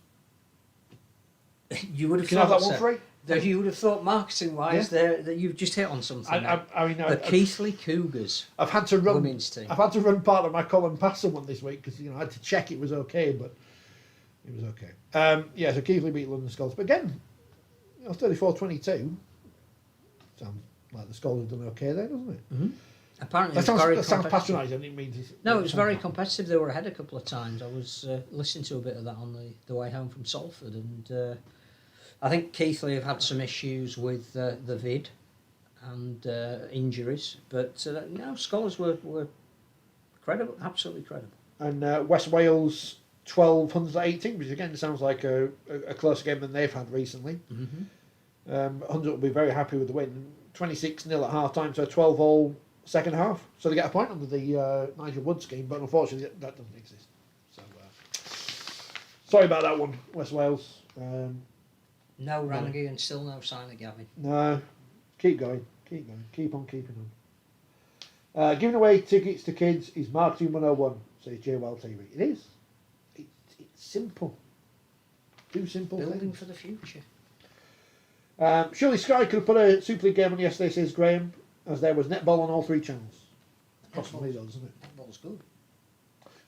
You would have thought that one free? You would have thought marketing-wise that you've just hit on something. The Keithley Cougars. I've had to run women's team. I've had to run part of my Colin Passer one this week because I had to check it was okay, but it was okay. So Keithley beat London Skulls, but again, 34-22. Sounds like the Skulls have done okay there, doesn't it? Mm-hmm. Apparently, that sounds patronising. I didn't mean to. No, it was very competitive. They were ahead a couple of times. I was listening to a bit of that on the way home from Salford, and I think Keithley have had some issues with the vid and injuries, but Scholars were credible, absolutely credible. And West Wales 12-18, which again sounds like a closer game than they've had recently. Mm-hmm. Hunter will be very happy with the win. 26-0 at half time, so 12-all second half. So they get a point under the Nigel Wood scheme, but unfortunately that doesn't exist. So sorry about that one, West Wales. No Rangi and still no sign of Gavin. No, keep going. Keep going. Keep on keeping on. Giving away tickets to kids is marketing 101, says JWL TV. It is. It's simple. Do simple Building things. for the future. Surely Sky could have put a Super League game on yesterday, says Graham, as there was netball on all 3 channels. Possibly does, isn't it? Netball's good.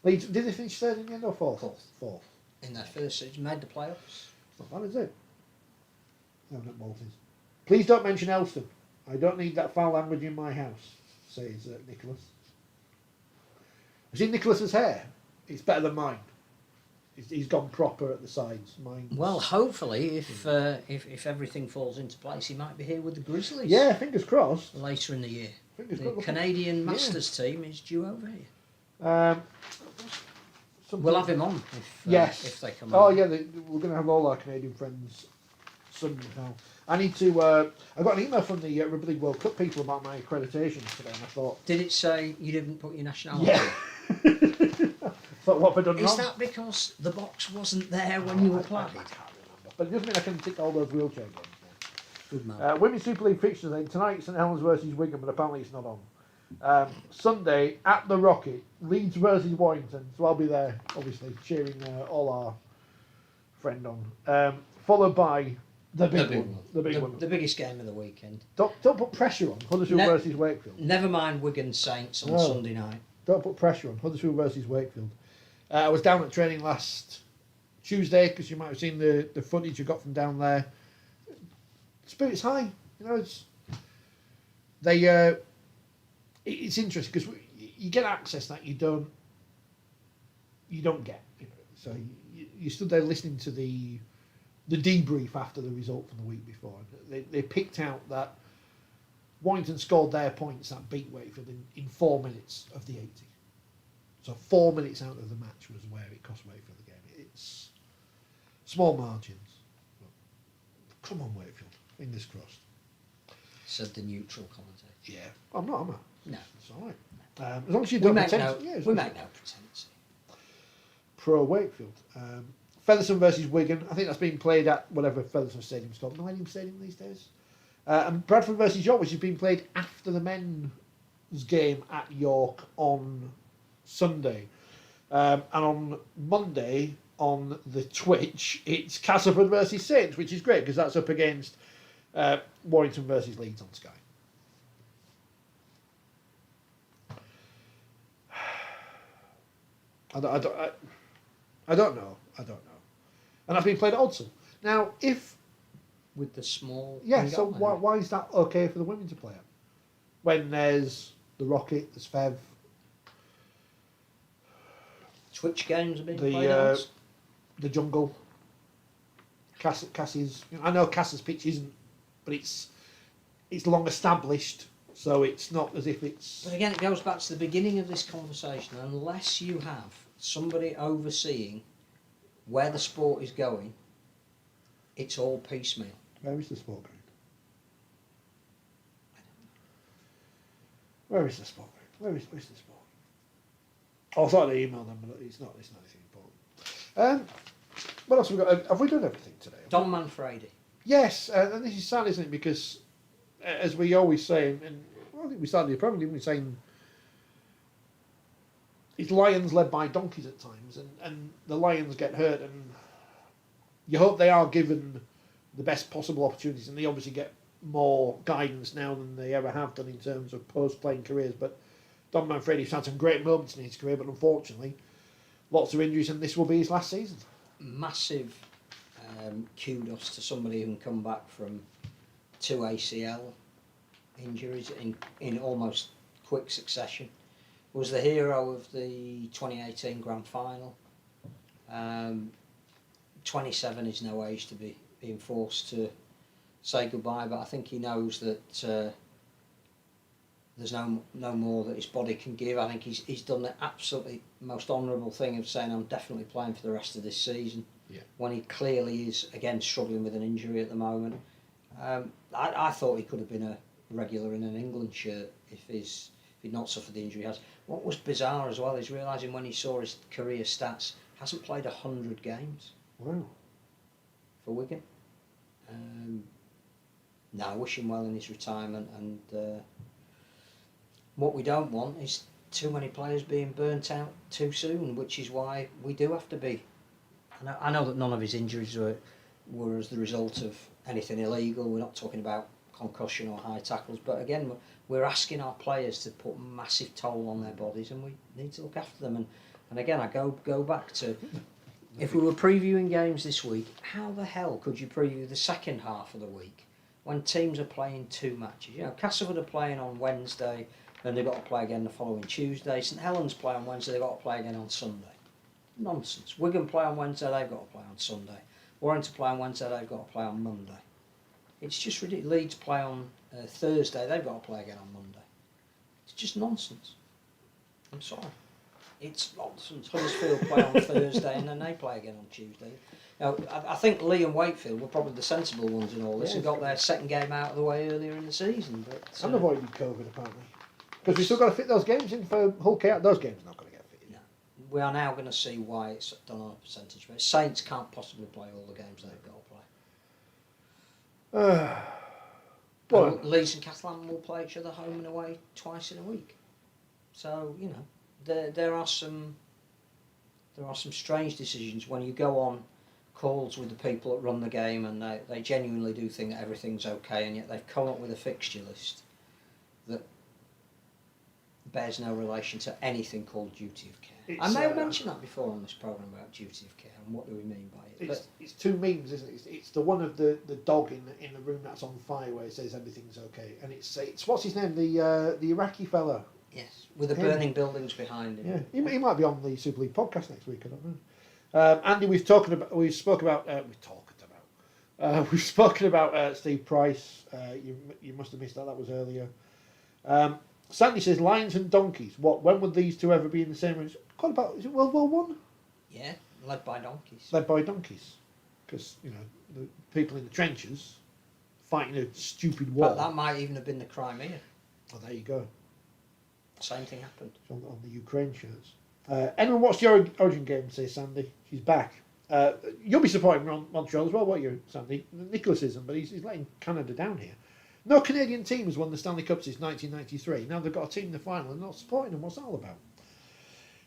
Leeds, did they finish third in the end or fourth? Fourth. In their first season, made the playoffs. It's not bad, is it? No, netball is. Please don't mention Elston. I don't need that foul language in my house, says Nicholas. I've seen Nicholas's hair. It's better than mine. He's gone proper at the sides. Mine's... Well, hopefully, if everything falls into place, he might be here with the Grizzlies. Yeah, fingers crossed. Later in the year. Fingers the crossed. Canadian Masters team is due over here. We'll have him on if they come Oh, on. yeah, we're going to have all our Canadian friends Sunday now. I need to... I got an email from the Rugby League World Cup people about my accreditation today, and I thought... Did it say you didn't put your nationality? Yeah. Thought, what have I done Is wrong? that because the box wasn't there when you applied? I can't remember. But it doesn't mean I can tick all those wheelchair games. Good man. Women's Super League fixtures then. Tonight, St Helens versus Wigan, but apparently it's not on. Sunday, at the Rocket, Leeds versus Warrington. So I'll be there, obviously, cheering all our friend on. Followed by the big one. The big one. The biggest game of the weekend. Don't put pressure on Huddersfield versus Wakefield. Never mind Wigan Saints on Sunday night. Don't put pressure on Huddersfield versus Wakefield. I was down at training last Tuesday, because you might have seen the footage you got from down there. Spirit's high, you know. It's interesting because you get access that you don't get. You know. So you stood there listening to the debrief after the result from the week before. They picked out that Warrington scored their points that beat Wakefield in 4 minutes of the 80. So 4 minutes out of the match was where it cost Wakefield the game. It's small margins. But come on, Wakefield. Fingers crossed. Said the neutral commentator. Yeah. I'm not, am I? No. It's all right. As long as you We don't make pretend. we make no pretense. Pro Wakefield. Featherstone versus Wigan. I think that's being played at whatever Featherstone Stadium's called. Millennium Stadium these days. And Bradford versus York, which is being played after the men's game at York on Sunday. And on Monday, on the Twitch, it's Castleford versus Saints, which is great because that's up against Warrington versus Leeds on Sky. I don't know. And that's being played at Odsal. Now, if... With the small... Yeah, so why is that okay for the women to play at? When there's the Rocket, there's Fev... Twitch games are being played on. The Jungle. Cassie's... I know Cass's pitch isn't... But it's long established, so it's not as if it's... But again, it goes back to the beginning of this conversation. Unless you have somebody overseeing where the sport is going, it's all piecemeal. Where is the sport going? Where is the sport going? Where's the sport? Oh, I thought I emailed them, but it's not anything important. What else have we got? Have we done everything today? Don Manfredi. Yes, and this is sad, isn't it? Because, as we always say, and I think we started the program, didn't we, saying it's lions led by donkeys at times, and the lions get hurt, and you hope they are given the best possible opportunities, and they obviously get more guidance now than they ever have done in terms of post-playing careers. But Don Manfredi's had some great moments in his career, but unfortunately, lots of injuries, and this will be his last season. Massive kudos to somebody who can come back from 2 ACL injuries in almost quick succession. Was the hero of the 2018 Grand Final. 27 is no age to be being forced to say goodbye, but I think he knows that there's no more that his body can give. I think he's done the absolutely most honourable thing of saying, I'm definitely playing for the rest of this season. Yeah. When he clearly is, again, struggling with an injury at the moment. I thought he could have been a regular in an England shirt if he'd not suffered the injury he has. What was bizarre as well is realising when he saw his career stats, hasn't played 100 games. Wow. For Wigan. No, I wish him well in his retirement, and what we don't want is too many players being burnt out too soon, which is why we do have to be. And I know that none of his injuries were as the result of anything illegal. We're not talking about concussion or high tackles, but again, we're asking our players to put massive toll on their bodies, and we need to look after them. And again, I go back to, if we were previewing games this week, how the hell could you preview the second half of the week when teams are playing 2 matches? You know, Castleford are playing on Wednesday, then they've got to play again the following Tuesday. St Helens play on Wednesday, they've got to play again on Sunday. Nonsense. Wigan play on Wednesday, they've got to play on Sunday. Warrington play on Wednesday, they've got to play on Monday. It's just ridiculous. Leeds play on Thursday, they've got to play again on Monday. It's just nonsense. I'm sorry. It's nonsense. Huddersfield play on Thursday and then they play again on Tuesday. Now, I think Leigh and Wakefield were probably the sensible ones in all this and got their second game out of the way earlier in the season. But and avoided COVID, apparently. Because we still got to fit those games in for Hull Chaos. Those games are not going to get fitted in. No. We are now going to see why it's done on a percentage basis. Saints can't possibly play all the games they've got to play. Well, Leeds and Catalan will play each other home and away twice in a week. So, you know, there are some strange decisions when you go on calls with the people that run the game and they genuinely do think that everything's okay, and yet they've come up with a fixture list that bears no relation to anything called duty of care. I may have mentioned that before on this programme about duty of care and what do we mean by it. It's two memes, isn't it? It's the one of the dog in the room that's on fire where it says everything's okay, and it's what's his name, the Iraqi fella. Yes, with the burning buildings behind him. Yeah, he might be on the Super League podcast next week. I don't know. Andy, we've spoken about Steve Price. You must have missed that. That was earlier. Sandy says Lions and Donkeys. When would these two ever be in the same room? Quite about, is it World War One? Yeah, led by donkeys. Led by donkeys, because you know the people in the trenches fighting a stupid war. But that might even have been the Crimea. Oh, there you go. Same thing happened. On the Ukraine shirts. Anyone watched the Origin game? Says Sandy. She's back. You'll be supporting Montreal as well, won't you, Sandy? Nicholas isn't, but he's letting Canada down here. No Canadian team has won the Stanley Cup since 1993. Now they've got a team in the final and not supporting them. What's that all about?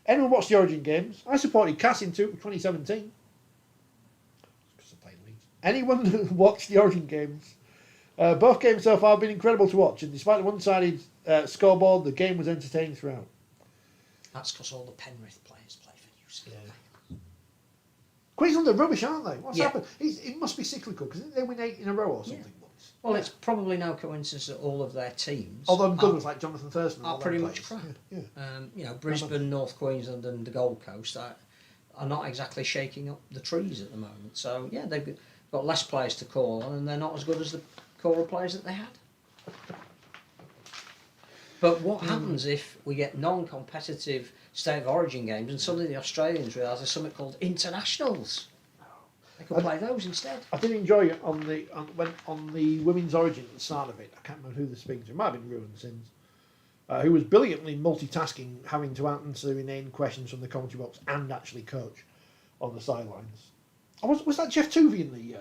Anyone watched the Origin games? I supported Cass in 2017. Because they're playing Leeds. Anyone watched the Origin games? Both games so far have been incredible to watch, and despite the one-sided scoreboard, the game was entertaining throughout. That's because all the Penrith players play for New Zealand. Queensland are rubbish, aren't they? What's happened? It must be cyclical, because they win 8 in a row or something once. Well, it's probably no coincidence that all of their teams, although good ones like Jonathan Thurston, are pretty much crap. You know, Brisbane, North Queensland, and the Gold Coast are not exactly shaking up the trees at the moment. So yeah, they've got less players to call on, and they're not as good as the core of players that they had. But what happens if we get non-competitive state of origin games and suddenly the Australians realise there's something called internationals? They could play those instead. I did enjoy it on the women's origin at the start of it. I can't remember who the speaker was. It might have been Ruan Sims, who was brilliantly multitasking, having to answer inane questions from the commentary box and actually coach on the sidelines. Was that Jeff Tuvey in the?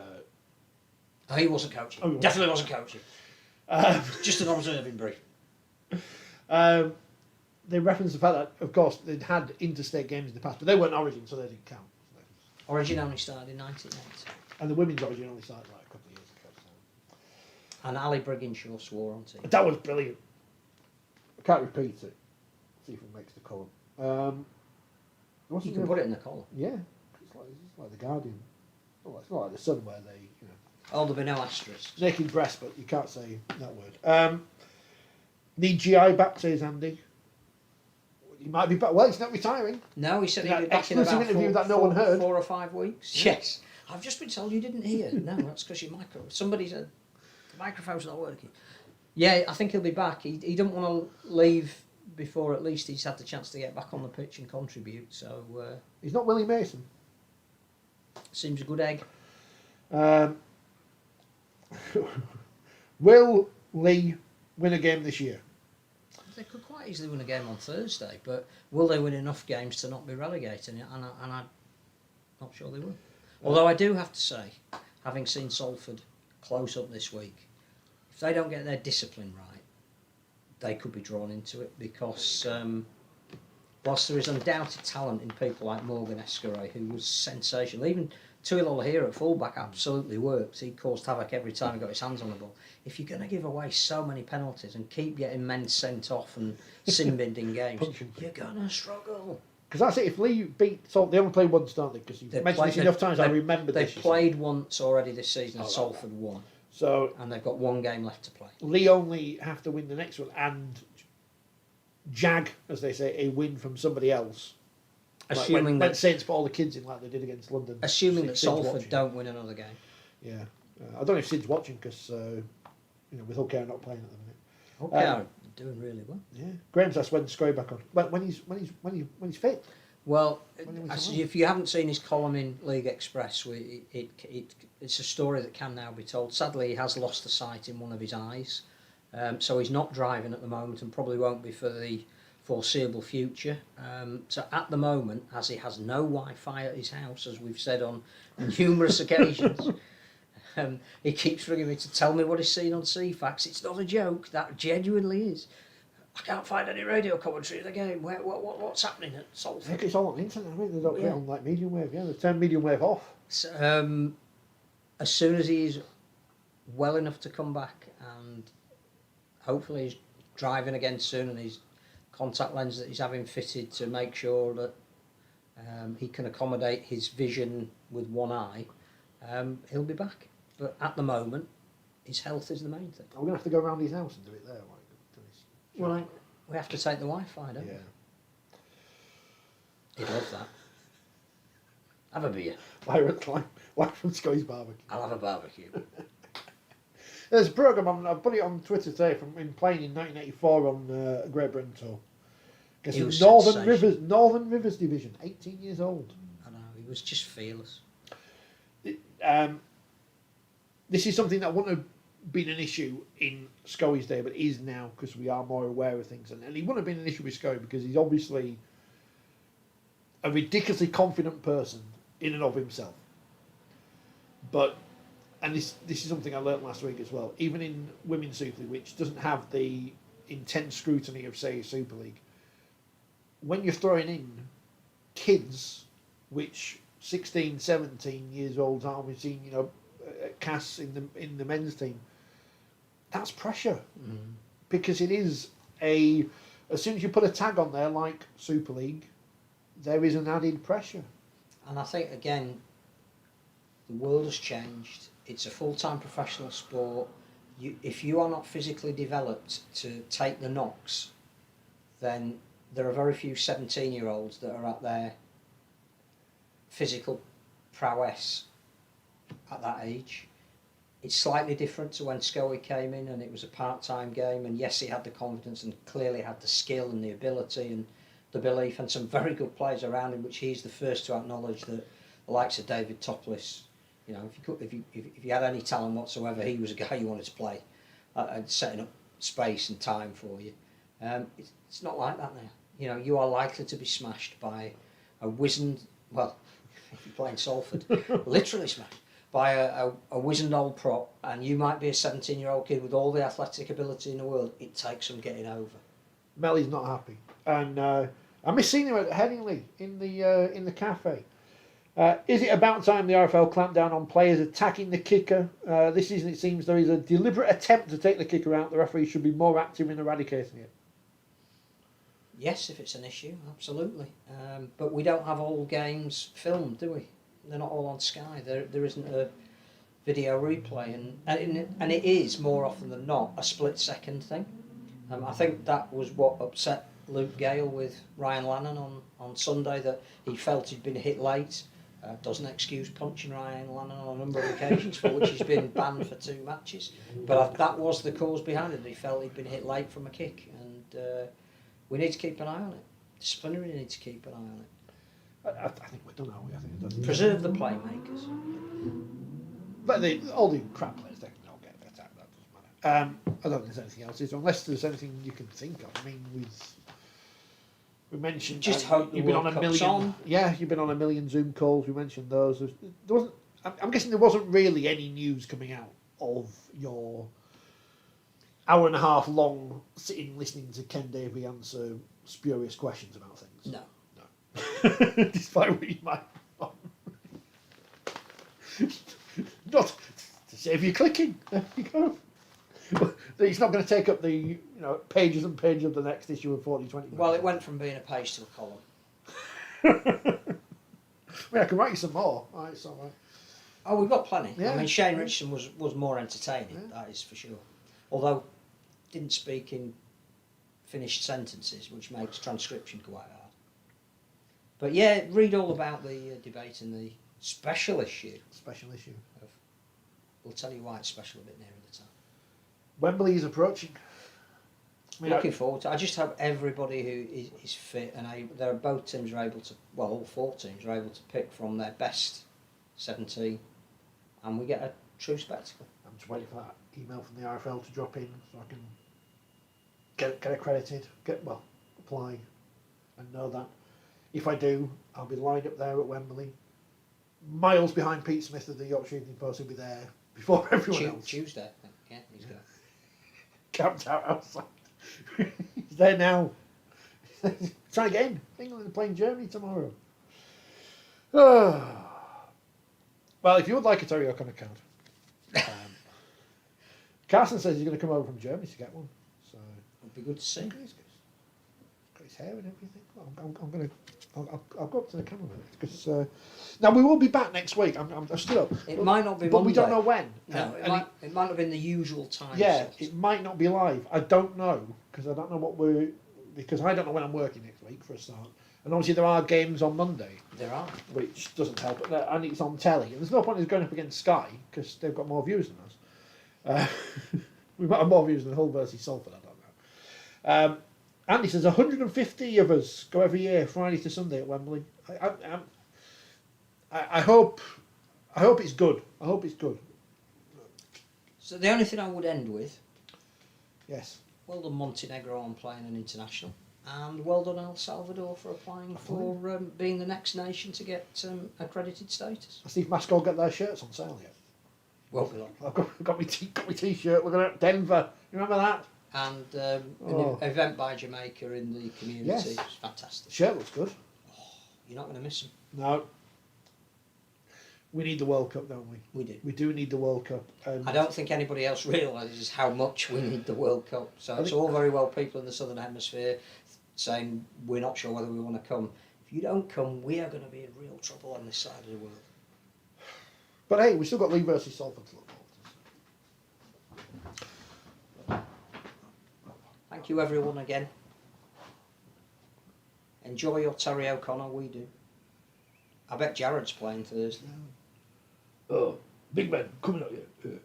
He wasn't coaching. Oh, Definitely wasn't coaching. Just an observing brief. They referenced the fact that, of course, they'd had interstate games in the past, but they weren't Origin, so they didn't count. Origin only started in 1980. And the women's Origin only started like a couple of years ago. So. And Ali Brigginshaw swore on TV. That was brilliant. I can't repeat it. See if it makes the column. You can put it in the column. Yeah, it's like the Guardian. It's not like the Sun where they, you know. Oh, there'll be no asterisks. Naked breast, but you can't say that word. Need GI back, says Andy. He might be back. Well, he's not retiring. No, he said he'd be back in about interview that no one heard. 4 or 5 weeks. Yes. I've just been told you didn't hear. No, that's because your somebody said the microphone's not working. Yeah, I think he'll be back. He didn't want to leave before at least he's had the chance to get back on the pitch and contribute. So he's not Willie Mason. Seems a good egg. Will Leigh win a game this year? They could quite easily win a game on Thursday, but will they win enough games to not be relegated? And I'm not sure they will. Although I do have to say, having seen Salford close up this week, if they don't get their discipline right, they could be drawn into it because whilst there is undoubted talent in people like Morgan Escaray, who was sensational, even Tuilol here at fullback absolutely works. He caused havoc every time he got his hands on the ball. If you're going to give away so many penalties and keep getting men sent off and sin-binned in games, you're going to struggle. Because that's it. If Leigh beat Salford, they only played once, don't they? Because you've mentioned this enough times, I remember this. They've played once already this season, and Salford won. So, and they've got one game left to play. Leigh only have to win the next one and jag, as they say, a win from somebody else. Assuming when Saints put all the kids in like they did against London. Assuming that Salford don't win another game. Yeah. I don't know if Sid's watching because, with Hooker not playing at the minute. Hooker are doing really well. Yeah. Graham's asked when Scroy back on. But when he's fit. Well, if you haven't seen his column in League Express, it's a story that can now be told. Sadly, he has lost the sight in one of his eyes. So he's not driving at the moment and probably won't be for the foreseeable future. So at the moment, as he has no Wi-Fi at his house, as we've said on numerous occasions, he keeps ringing me to tell me what he's seen on CFAX. It's not a joke, that genuinely is. I can't find any radio commentary of the game. What's happening at Salford? I think it's all on the internet. I mean, they don't get on like medium wave. Yeah, they turn medium wave off. So, as soon as he's well enough to come back, and hopefully he's driving again soon, and his contact lens that he's having fitted to make sure that he can accommodate his vision with one eye, he'll be back. But at the moment, his health is the main thing. We're going to have to go around his house and do it there. Well, we have to take the Wi-Fi, don't we? He'd love that. Have a beer. Like from Scotty's barbecue. I'll have a barbecue. There's a programme, I put it on Twitter today, from him playing in 1984 on Great Britain tour. Guess Northern Rivers Division, 18 years old. I know, he was just fearless. This is something that wouldn't have been an issue in Scully's day, but is now because we are more aware of things. And he wouldn't have been an issue with Scully because he's obviously a ridiculously confident person in and of himself. But, and this is something I learnt last week as well, even in Women's Super League, which doesn't have the intense scrutiny of, say, Super League, when you're throwing in kids, which 16, 17 years old aren't, we've seen, Cass in the men's team, that's pressure. Because it is as soon as you put a tag on there like Super League, there is an added pressure. And I think, again, the world has changed. It's a full-time professional sport. If you are not physically developed to take the knocks, then there are very few 17-year-olds that are at their physical prowess at that age. It's slightly different to when Scully came in and it was a part-time game, and yes, he had the confidence and clearly had the skill and the ability and the belief and some very good players around him, which he's the first to acknowledge that the likes of David Topless, if you had any talent whatsoever, he was a guy you wanted to play and setting up space and time for you. It's not like that now. You are likely to be smashed by a wizened, well, if you're playing Salford, literally smashed by a wizened old prop, and you might be a 17-year-old kid with all the athletic ability in the world. It takes some getting over. Melly's not happy, and I miss seeing him at Headingley in the cafe. Is it about time the RFL clamped down on players attacking the kicker? This season it seems there is a deliberate attempt to take the kicker out. The referee should be more active in eradicating it. Yes, if it's an issue, absolutely. But we don't have all games filmed, do we? They're not all on Sky. There isn't a video replay, and it is more often than not a split-second thing. I think that was what upset Luke Gale with Ryan Lannon on Sunday, that he felt he'd been hit late. Doesn't excuse punching Ryan Lannon on a number of occasions, for which he's been banned for 2 matches. But that was the cause behind it. He felt he'd been hit late from a kick, and we need to keep an eye on it. Disciplinary need to keep an eye on it. I think we don't know. I think it does. Preserve the playmakers. But all the crap players, they can all get attacked. That doesn't matter. I don't think there's anything else. Unless there's anything you can think of. I mean, we mentioned. Just hope you've been on a million. Yeah, you've been on a million Zoom calls. We mentioned those. There wasn't. I'm guessing there wasn't really any news coming out of your hour and a half long sitting listening to Ken Davy answer spurious questions about things. No. Despite what you might want. Not to save you clicking. There you go. It's not going to take up the pages and pages of the next issue of 4020. Well, it went from being a page to a column. I can write you some more. All right, so, Oh, we've got plenty. Yeah. I mean, Shane Richardson was more entertaining, Yeah. that is for sure. Although, didn't speak in finished sentences, which makes transcription quite hard. But yeah, read all about the debate in the special issue. Special issue. We'll tell you why it's special a bit nearer the time. Wembley is approaching. Looking forward to it. I just hope everybody who is fit and both teams are able to, well, all 4 teams are able to pick from their best 17 and we get a true spectacle. I'm just waiting for that email from the RFL to drop in so I can get accredited, apply and know that. If I do, I'll be lined up there at Wembley, miles behind Pete Smith of the Yorkshire Evening Post, who'll be there before everyone else. Tuesday, I think. Yeah, he's going. Camped out outside. He's there now. Trying to get in. England are playing Germany tomorrow. Well, if you would like a Terry O'Connor card, Carson says he's going to come over from Germany to get one. So It'd be good to see. he's got his hair and everything. I'm going to. I'll go up to the camera because now we will be back next week. I'm still up. It might not be but Monday. we don't know when. No, And it might have been the usual time. yeah, slot. it might not be live. I don't know because I don't know because I don't know when I'm working next week for a start. And obviously there are games on Monday, There are. which doesn't help. And it's on telly, and there's no point in us going up against Sky because they've got more views than us. We might have more views than Hull versus Salford. I don't know. Andy says 150 of us go every year, Friday to Sunday at Wembley. I hope it's good. I hope it's good. So the only thing I would end with, Yes. well done Montenegro on playing an international, and well done El Salvador for applying for being the next nation to get accredited status. I see if Mascot got their shirts on sale yet. Won't be long. I've got my t-shirt. Looking at Denver. You remember that? And an event by Jamaica in the community. Yes. It's fantastic. Shirt looks good. You're not going to miss them. No. We need the World Cup, don't we? We do. We do need the World Cup. I don't think anybody else realises how much we need the World Cup. So it's all very well people in the Southern Hemisphere saying we're not sure whether we want to come. If you don't come, we are going to be in real trouble on this side of the world. But hey, we've still got Leigh versus Salford to look forward to. Thank you everyone again. Enjoy your Terry O'Connor, we do. I bet Jared's playing Thursday. Oh, big man coming up here.